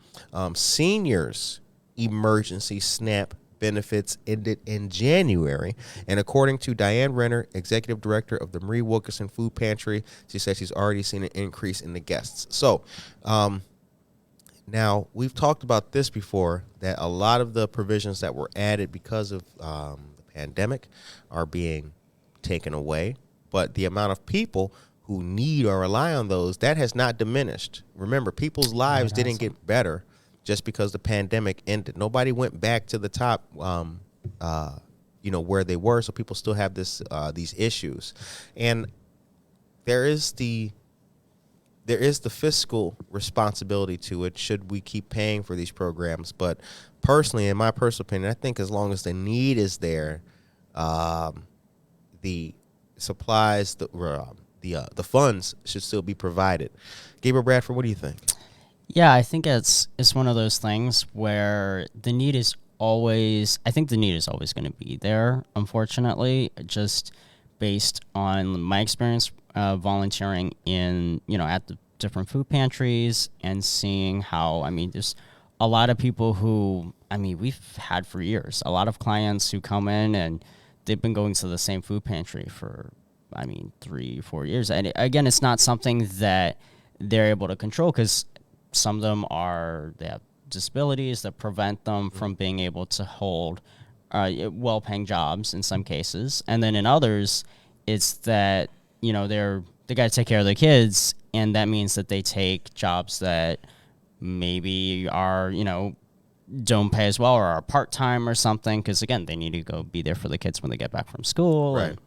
Seniors' emergency SNAP benefits ended in January, and according to Diane Renner, executive director of the Marie Wilkerson Food Pantry, she says she's already seen an increase in the guests. So now we've talked about this before, that a lot of the provisions that were added because of the pandemic are being taken away, but the amount of people who need or rely on those, that has not diminished. Remember, people's lives didn't get better just because the pandemic ended. Nobody went back to the top, where they were. So people still have these issues, and there is the fiscal responsibility to it. Should we keep paying for these programs? But personally, in my personal opinion, I think as long as the need is there, the supplies, the funds should still be provided. Gabriel Bradford, what do you think? Yeah, I think it's one of those things where the need is always going to be there, unfortunately, just based on my experience volunteering in, at the different food pantries and seeing how, there's a lot of people who, we've had for years, a lot of clients who come in and they've been going to the same food pantry for, 3-4 years. And again, it's not something that they're able to control because some of them they have disabilities that prevent them from being able to hold well-paying jobs in some cases. And then in others, it's that, they got to take care of their kids, and that means that they take jobs that maybe are, don't pay as well or are part-time or something because, again, they need to go be there for the kids when they get back from school. Right.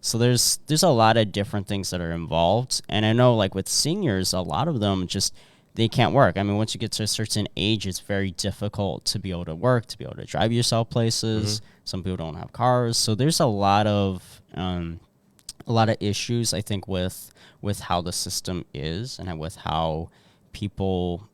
So there's a lot of different things that are involved. And I know, like, with seniors, a lot of them just – they can't work. Once you get to a certain age, it's very difficult to be able to work, to be able to drive yourself places. Mm-hmm. Some people don't have cars. So there's a lot of issues, I think, with how the system is and with how people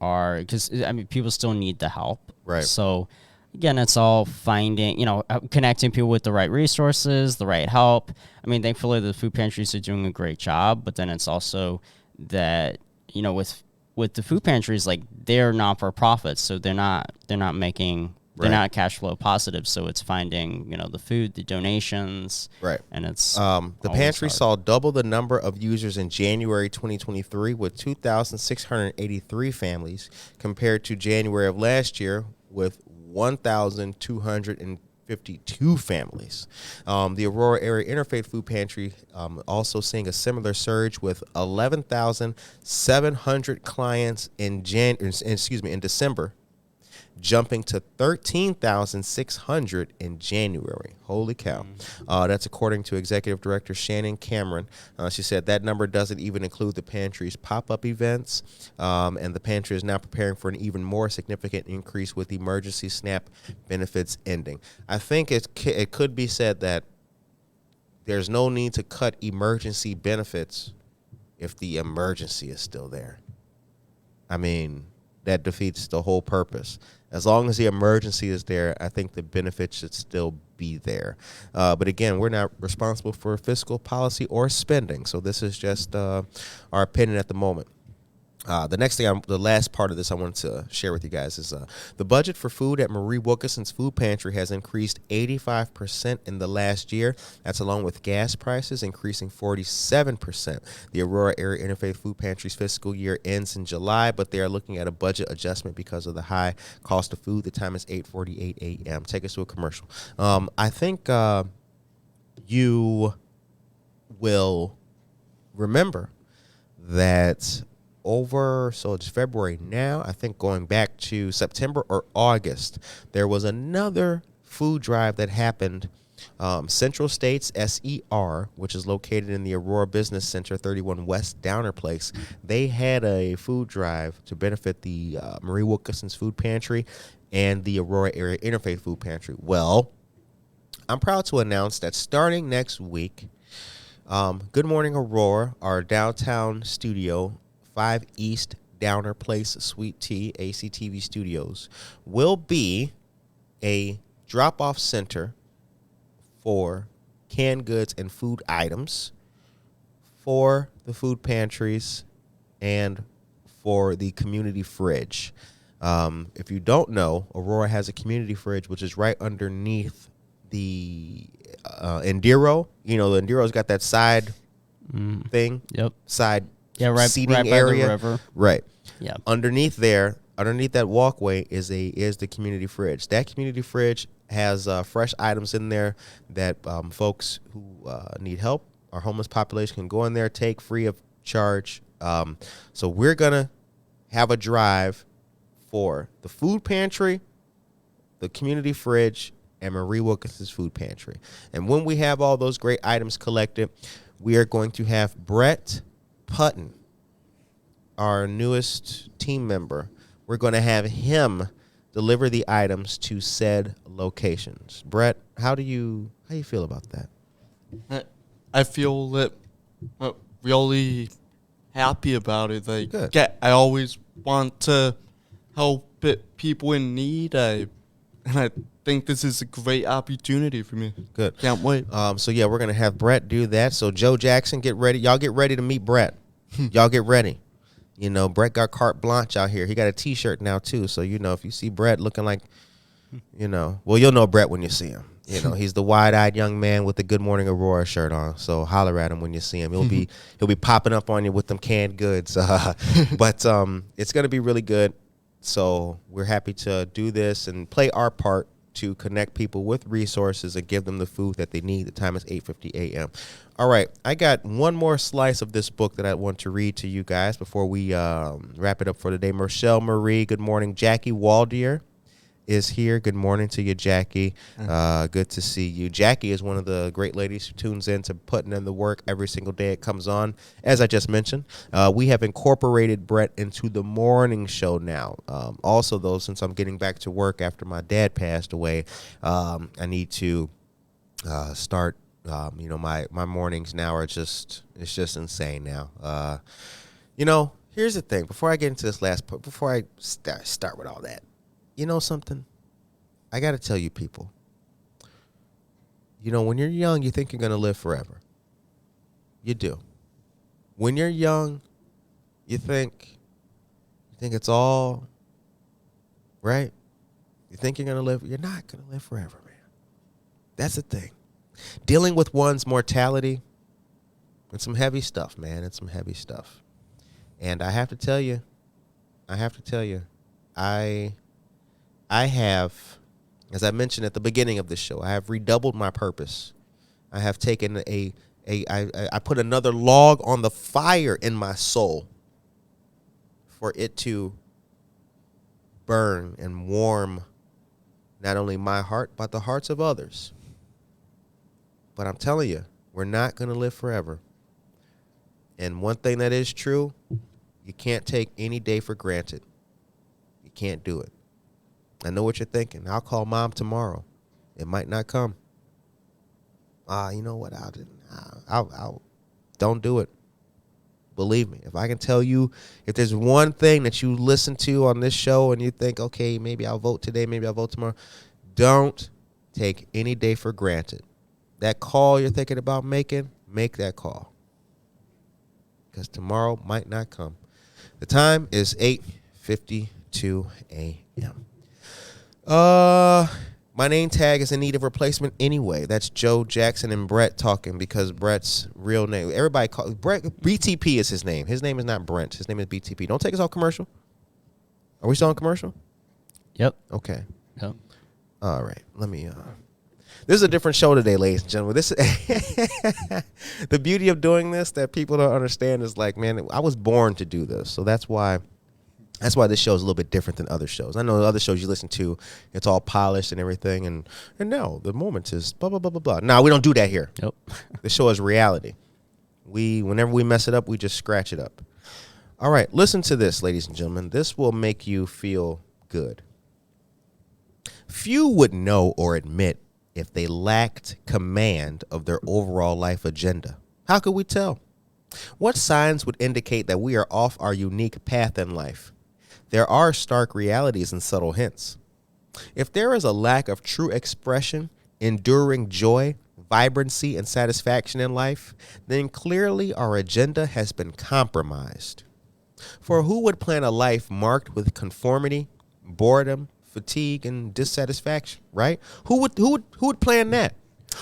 are, because, people still need the help. Right. So again, it's all finding, connecting people with the right resources, the right help. I mean, thankfully, the food pantries are doing a great job, but then it's also that, with the food pantries, like, they're not for profits, so they're not making. They're Right. not cash flow positive, so it's finding, the food, the donations, Right. and it's The always pantry hard. saw double the number of users in January 2023 with 2,683 families compared to January of last year with 1,252 families. The Aurora Area Interfaith Food Pantry also seeing a similar surge with 11,700 clients in December, jumping to 13,600 in January. Holy cow. That's according to Executive Director Shannon Cameron. She said that number doesn't even include the pantry's pop-up events, and the pantry is now preparing for an even more significant increase with emergency SNAP benefits ending. I think it could be said that there's no need to cut emergency benefits if the emergency is still there. I mean, that defeats the whole purpose. As long as the emergency is there, I think the benefits should still be there. But again, we're not responsible for fiscal policy or spending, so this is just our opinion at the moment. The last part of this I wanted to share with you guys is the budget for food at Marie Wilkinson's Food Pantry has increased 85% in the last year. That's along with gas prices increasing 47%. The Aurora Area Interfaith Food Pantry's fiscal year ends in July, but they are looking at a budget adjustment because of the high cost of food. The time is 8:48 a.m. Take us to a commercial. I think you will remember that so it's February now, I think going back to September or August, there was another food drive that happened. Central States SER, which is located in the Aurora Business Center, 31 West Downer Place, they had a food drive to benefit the Marie Wilkinson's Food Pantry and the Aurora Area Interfaith Food Pantry. Well, I'm proud to announce that starting next week, Good Morning Aurora, our downtown studio, 5 East Downer Place, Suite T, ACTV Studios, will be a drop-off center for canned goods and food items for the food pantries and for the community fridge. If you don't know, Aurora has a community fridge, which is right underneath the Enduro. The Enduro's got that side thing. Yep. Side right by area. the river. Right. Yeah. Underneath that walkway is the community fridge. That community fridge has fresh items in there that folks who need help, our homeless population, can go in there, take free of charge. So we're gonna have a drive for the food pantry, the community fridge, and Marie Wilkinson's Food Pantry. And when we have all those great items collected, we are going to have Brett Puttin, our newest team member. We're going to have him deliver the items to said locations. Brett, how do you feel about that? I feel that really happy about it. Like, Good. yeah, I always want to help people in need. And I think this is a great opportunity for me. Good. Can't wait. So yeah, we're gonna have Brett do that. So Joe Jackson, get ready. Y'all get ready to meet Brett. Y'all get ready. Brett got carte blanche out here. He got a T-shirt now too. So if you see Brett looking like, well, you'll know Brett when you see him. He's the wide-eyed young man with the Good Morning Aurora shirt on. So holler at him when you see him. He'll be popping up on you with them canned goods. But it's gonna be really good. So we're happy to do this and play our part to connect people with resources and give them the food that they need. The time is 8:50 a.m. All right, I got one more slice of this book that I want to read to you guys before we wrap it up for today. Michelle Marie, good morning. Jackie Waldier is here. Good morning to you, Jackie. Good to see you. Jackie is one of the great ladies who tunes in to Puttin in the work every single day it comes on. As I just mentioned, we have incorporated Brett into the morning show now. Also, though, since I'm getting back to work after my dad passed away, I need to start. My mornings now are it's just insane now. Here's the thing. Before I get into this before I start with all that, something? I got to tell you people, you know, when you're young, you think you're going to live forever. You do. When you're young, you think it's all right. You think you're going to live. You're not going to live forever, man. That's the thing. Dealing with one's mortality, it's some heavy stuff, man. It's some heavy stuff. And I have to tell you, I have, as I mentioned at the beginning of the show, I have redoubled my purpose. I have taken I put another log on the fire in my soul for it to burn and warm not only my heart, but the hearts of others. But I'm telling you, we're not going to live forever. And one thing that is true, you can't take any day for granted. You can't do it. I know what you're thinking. I'll call mom tomorrow. It might not come. You know what? I'll don't do it. Believe me. If I can tell you, if there's one thing that you listen to on this show and you think, okay, maybe I'll vote today, maybe I'll vote tomorrow, don't take any day for granted. That call you're thinking about making, make that call. Because tomorrow might not come. The time is 8:52 a.m. My name tag is in need of replacement anyway. That's Joe Jackson and Brett talking because Brett's real name. Everybody calls Brett. BTP is his name. His name is not Brent. His name is BTP. Don't take us off commercial. Are we still on commercial? Yep. Okay. Yep. All right. Let me. This is a different show today, ladies and gentlemen. This the beauty of doing this that people don't understand is like, man, I was born to do this, so that's why this show is a little bit different than other shows. I know the other shows you listen to, it's all polished and everything, and no, the moment is blah blah blah blah blah. No, we don't do that here. Nope. The show is reality. Whenever we mess it up, we just scratch it up. All right, listen to this, ladies and gentlemen. This will make you feel good. Few would know or admit if they lacked command of their overall life agenda. How could we tell? What signs would indicate that we are off our unique path in life? There are stark realities and subtle hints. If there is a lack of true expression, enduring joy, vibrancy, and satisfaction in life, then clearly our agenda has been compromised. For who would plan a life marked with conformity, boredom, fatigue, and dissatisfaction, right? Who would plan that?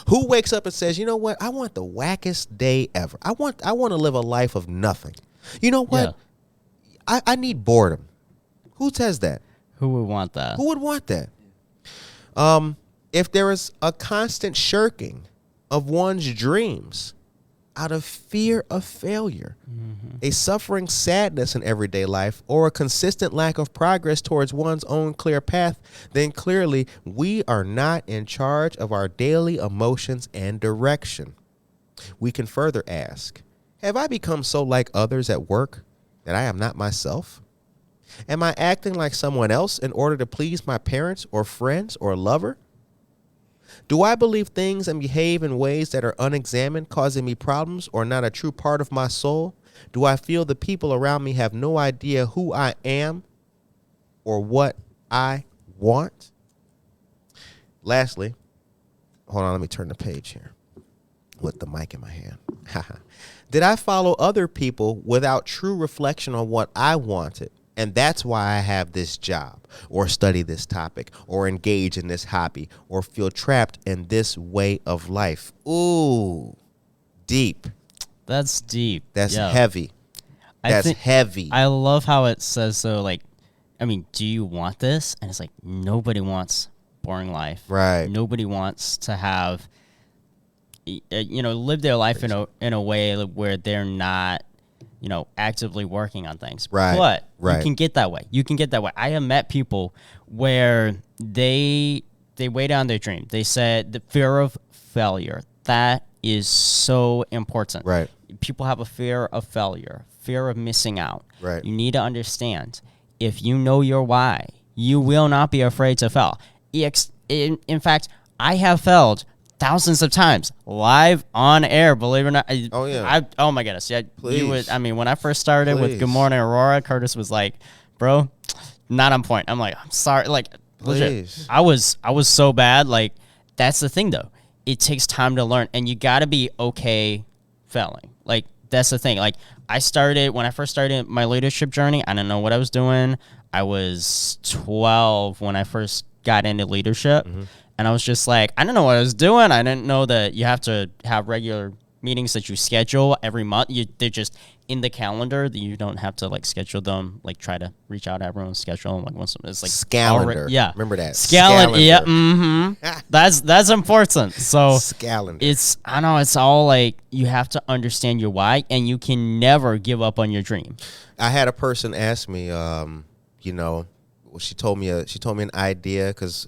Who wakes up and says, you know what? I want the wackest day ever. I want to live a life of nothing. You know what? Yeah. I need boredom. Who says that? Who would want that? Who would want that? If there is a constant shirking of one's dreams out of fear of failure, a suffering sadness in everyday life, or a consistent lack of progress towards one's own clear path, then clearly we are not in charge of our daily emotions and direction. We can further ask, have I become so like others at work that I am not myself? Am I acting like someone else in order to please my parents or friends or lover? Do I believe things and behave in ways that are unexamined, causing me problems or not a true part of my soul? Do I feel the people around me have no idea who I am or what I want? Lastly, hold on, let me turn the page here with the mic in my hand. Did I follow other people without true reflection on what I wanted? And that's why I have this job or study this topic or engage in this hobby or feel trapped in this way of life. Ooh, deep. That's deep. That's heavy. That's heavy. I love how it says so, like, I mean, do you want this? And it's like, nobody wants boring life. Right. Nobody wants to have, live their life in a way where they're not, actively working on things. Right. But right. You can get that way. I have met people where they weigh down their dream. They said the fear of failure. That is so important. Right. People have a fear of failure, fear of missing out. Right. You need to understand, if you know your why, you will not be afraid to fail. In fact, I have failed thousands of times live on air, believe it or not. Oh, yeah. Oh, my goodness. Yeah. Please. When I first started with Good Morning Aurora, Curtis was like, bro, not on point. I'm like, I'm sorry. Like, Please. I was so bad. Like, that's the thing though. It takes time to learn, and you got to be okay failing. Like, that's the thing. Like, when I first started my leadership journey, I didn't know what I was doing. I was 12 when I first got into leadership, and I was just like, I didn't know what I was doing. I didn't know that you have to have regular meetings that you schedule every month. They're just in the calendar, that you don't have to like schedule them, like try to reach out to everyone's schedule. Like once it's like Scalendar. Yeah, Remember that? Scalendar. Yeah. That's important. So Scalendar. I know it's all like, you have to understand your why, and you can never give up on your dream. I had a person ask me, you know, she told me an idea, because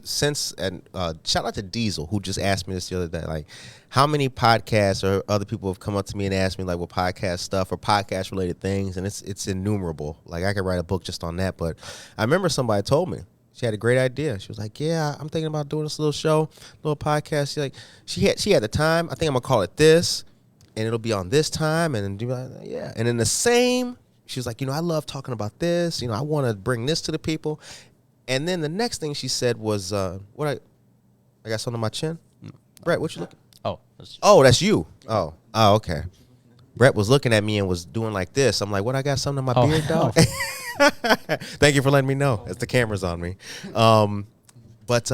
shout out to Diesel, who just asked me this the other day, like, how many podcasts or other people have come up to me and asked me like what podcast stuff or podcast related things, and it's innumerable. Like, I could write a book just on that. But I remember somebody told me she had a great idea. She was like, yeah, I'm thinking about doing this little show, little podcast. She had the time. I think I'm gonna call it this, and it'll be on this time, and yeah. And in the same, she was like, you know, I love talking about this. You know, I want to bring this to the people. And then the next thing she said was, I got something on my chin? Brett, what you looking? Oh, that's you. Oh, okay. Brett was looking at me and was doing like this. I'm like, what? I got something on my beard, dog? Thank you for letting me know, as the camera's on me. But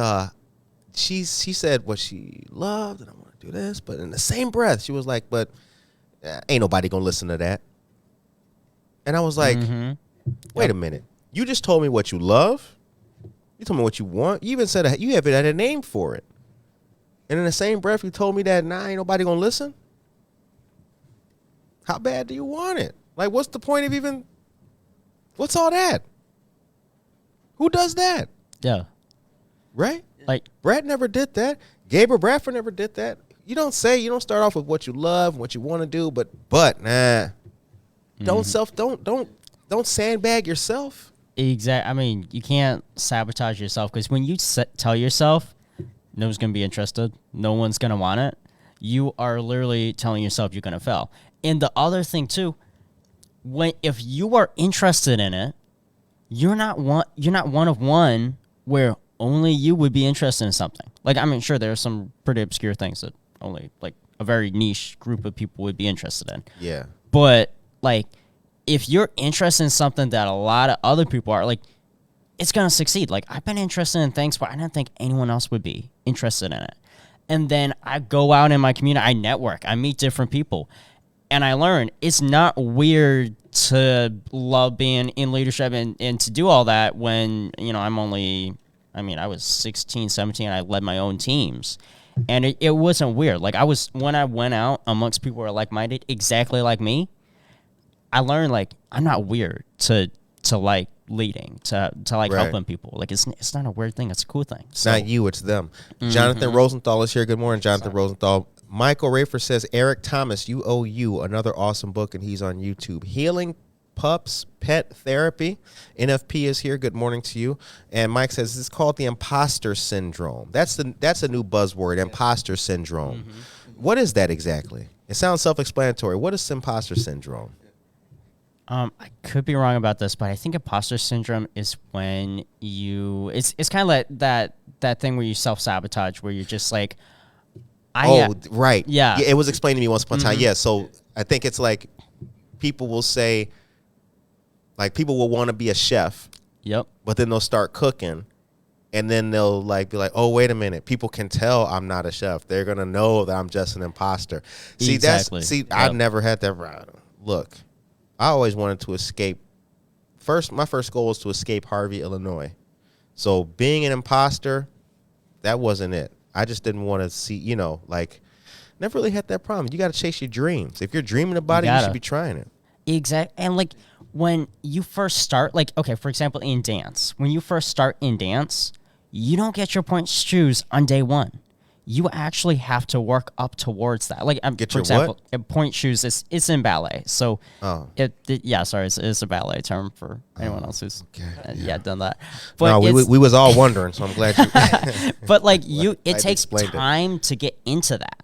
she said what she loved, and I want to do this. But in the same breath, she was like, but ain't nobody going to listen to that. And I was like, wait a minute. You just told me what you love. You told me what you want. You even said you have had a name for it. And in the same breath, you told me that, ain't nobody going to listen? How bad do you want it? Like, what's the point of what's all that? Who does that? Yeah. Right? Like, Brett never did that. Gabriel Bradford never did that. You don't start off with what you love and what you want to do, but nah. Don't sandbag yourself. Exactly. I mean, you can't sabotage yourself, because when you tell yourself no one's going to be interested, no one's going to want it, you are literally telling yourself you're going to fail. And the other thing too, if you are interested in it, you're not one of one where only you would be interested in something. Like, I mean, sure, there are some pretty obscure things that only like a very niche group of people would be interested in. Yeah. But like, if you're interested in something that a lot of other people are, like, it's going to succeed. Like, I've been interested in things, but I didn't think anyone else would be interested in it. And then I go out in my community, I network, I meet different people, and I learn it's not weird to love being in leadership and to do all that when, you know, I was 16, 17, I led my own teams. And it wasn't weird. Like, when I went out amongst people who are like-minded, exactly like me, I learned, like, I'm not weird to like leading, to like right. helping people. Like, it's not a weird thing. It's a cool thing. It's not you, it's them. Jonathan Rosenthal is here. Good morning, Jonathan Rosenthal. Michael Rafer says, Eric Thomas, You, another awesome book, and he's on YouTube. Healing Pups, Pet Therapy. NFP is here. Good morning to you. And Mike says, this is called the imposter syndrome. That's a new buzzword, imposter syndrome. What is that exactly? It sounds self-explanatory. What is imposter syndrome? I could be wrong about this, but I think imposter syndrome is when it's kind of like that thing where you self-sabotage, where you're just like, right. Yeah. It was explained to me once upon a time. Yeah, so I think it's like people will say, like, people will want to be a chef. Yep. But then they'll start cooking, and then they'll like be like, oh, wait a minute. People can tell I'm not a chef. They're going to know that I'm just an imposter. See, exactly. Yep. I've never had that. Look, I always wanted to escape. My first goal was to escape Harvey, Illinois. So being an imposter, that wasn't it. I just didn't want to see, like, never really had that problem. You got to chase your dreams. If you're dreaming about it, you should be trying it. Exactly. And like, when you first start, like, okay, for example, in dance, when you first start in dance, you don't get your points shoes on day one. You actually have to work up towards that. Like, for example, point shoes it's in ballet. So, it's a ballet term for anyone else who's done that. But no, we was all wondering, so I'm glad you. But like it takes time to get into that.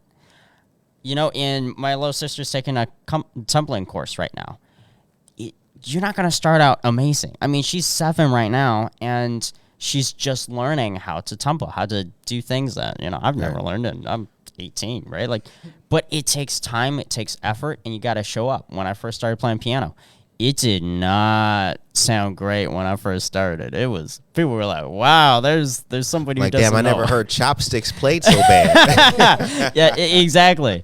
In my little sister's taking a tumbling course right now. You're not going to start out amazing. I mean, she's 7 right now, and she's just learning how to tumble, how to do things that, I've never Right. learned, and I'm 18, right? Like, but it takes time, it takes effort, and you got to show up. When I first started playing piano, it did not sound great when I first started. It was, people were like, wow, there's somebody who Like, doesn't damn, I know. never heard chopsticks played so bad. Yeah, exactly.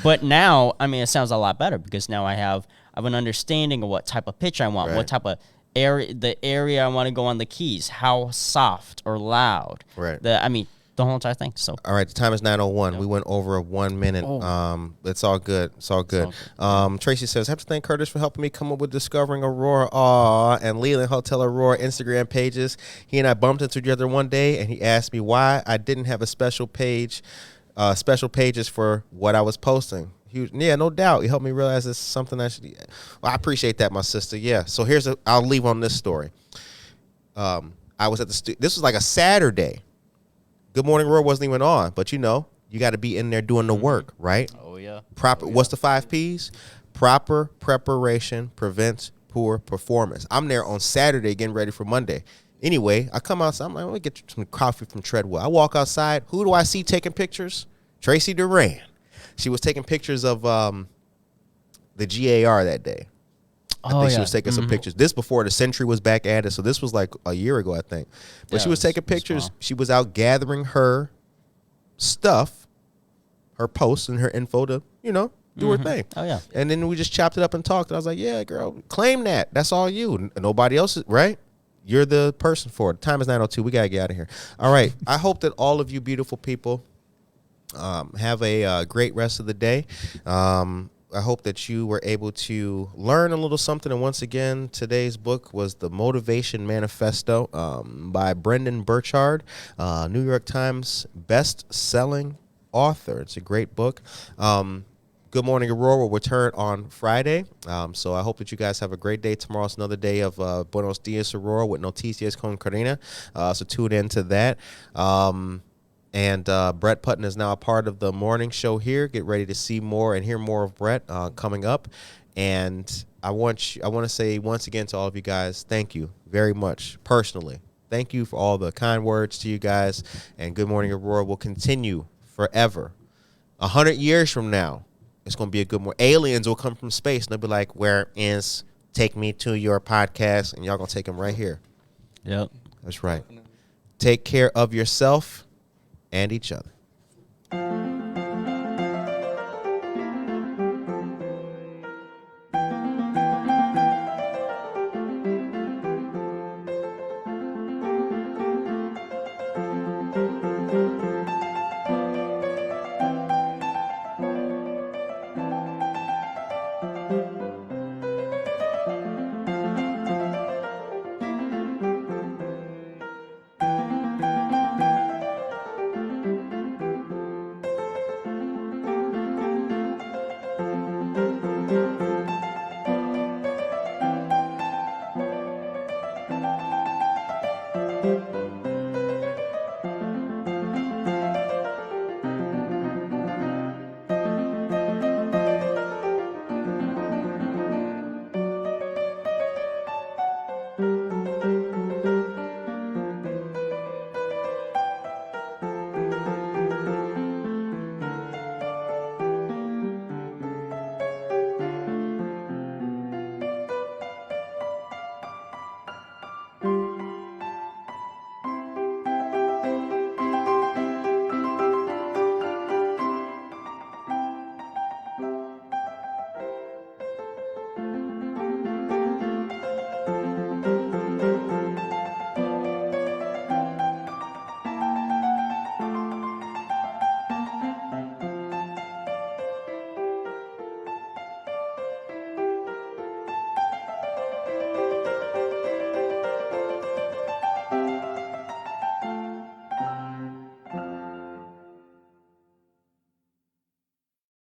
But now, I mean, it sounds a lot better because now I have an understanding of what type of pitch I want, Right. what type of area, the area I want to go on the keys, how soft or loud. Right. The whole entire thing. So All right, the time is 9:01. We went over 1 minute. Oh. It's all good. It's all good. all Tracy says, I have to thank Curtis for helping me come up with Discovering Aurora. Aw, and Leland Hotel Aurora Instagram pages. He and I bumped into each other one day, and he asked me why I didn't have a special pages for what I was posting. Yeah, no doubt. He helped me realize it's something I should. Well, I appreciate that, my sister. Yeah. So I'll leave on this story. I was at the this was like a Saturday. Good Morning Aurora wasn't even on, but you got to be in there doing the work, right? Oh yeah. What's the 5 P's? Proper preparation prevents poor performance. I'm there on Saturday getting ready for Monday. Anyway, I come outside. I'm like, let me get some coffee from Treadwell. I walk outside. Who do I see taking pictures? Tracy Duran. She was taking pictures of the GAR that day. I think she was taking some pictures. This before the Century was back at it, so this was like a year ago, I think. But Yeah, she was taking pictures. small. She was out gathering her stuff, her posts and her info to, do her thing. Oh, yeah. And then we just chopped it up and talked. And I was like, yeah, girl, claim that. That's all you. Nobody else, right? You're the person for it. Time is 9:02. We got to get out of here. All right. I hope that all of you beautiful people have a great rest of the day. I hope that you were able to learn a little something. And once again, today's book was The Motivation Manifesto by Brendan Burchard, New York Times best-selling author. It's a great book. Good Morning Aurora will return on Friday. So I hope that you guys have a great day. Tomorrow's another day of Buenos Dias Aurora with Noticias con Karina. So tune in to that. And Brett Puttin is now a part of the morning show here. Get ready to see more and hear more of Brett coming up. And I want to say once again to all of you guys, thank you very much personally. Thank you for all the kind words to you guys. And Good Morning Aurora will continue forever. 100 years from now, it's going to be a good morning. Aliens will come from space and they'll be like, where is Take Me to Your Podcast? And y'all going to take them right here. Yep. That's right. Take care of yourself and each other.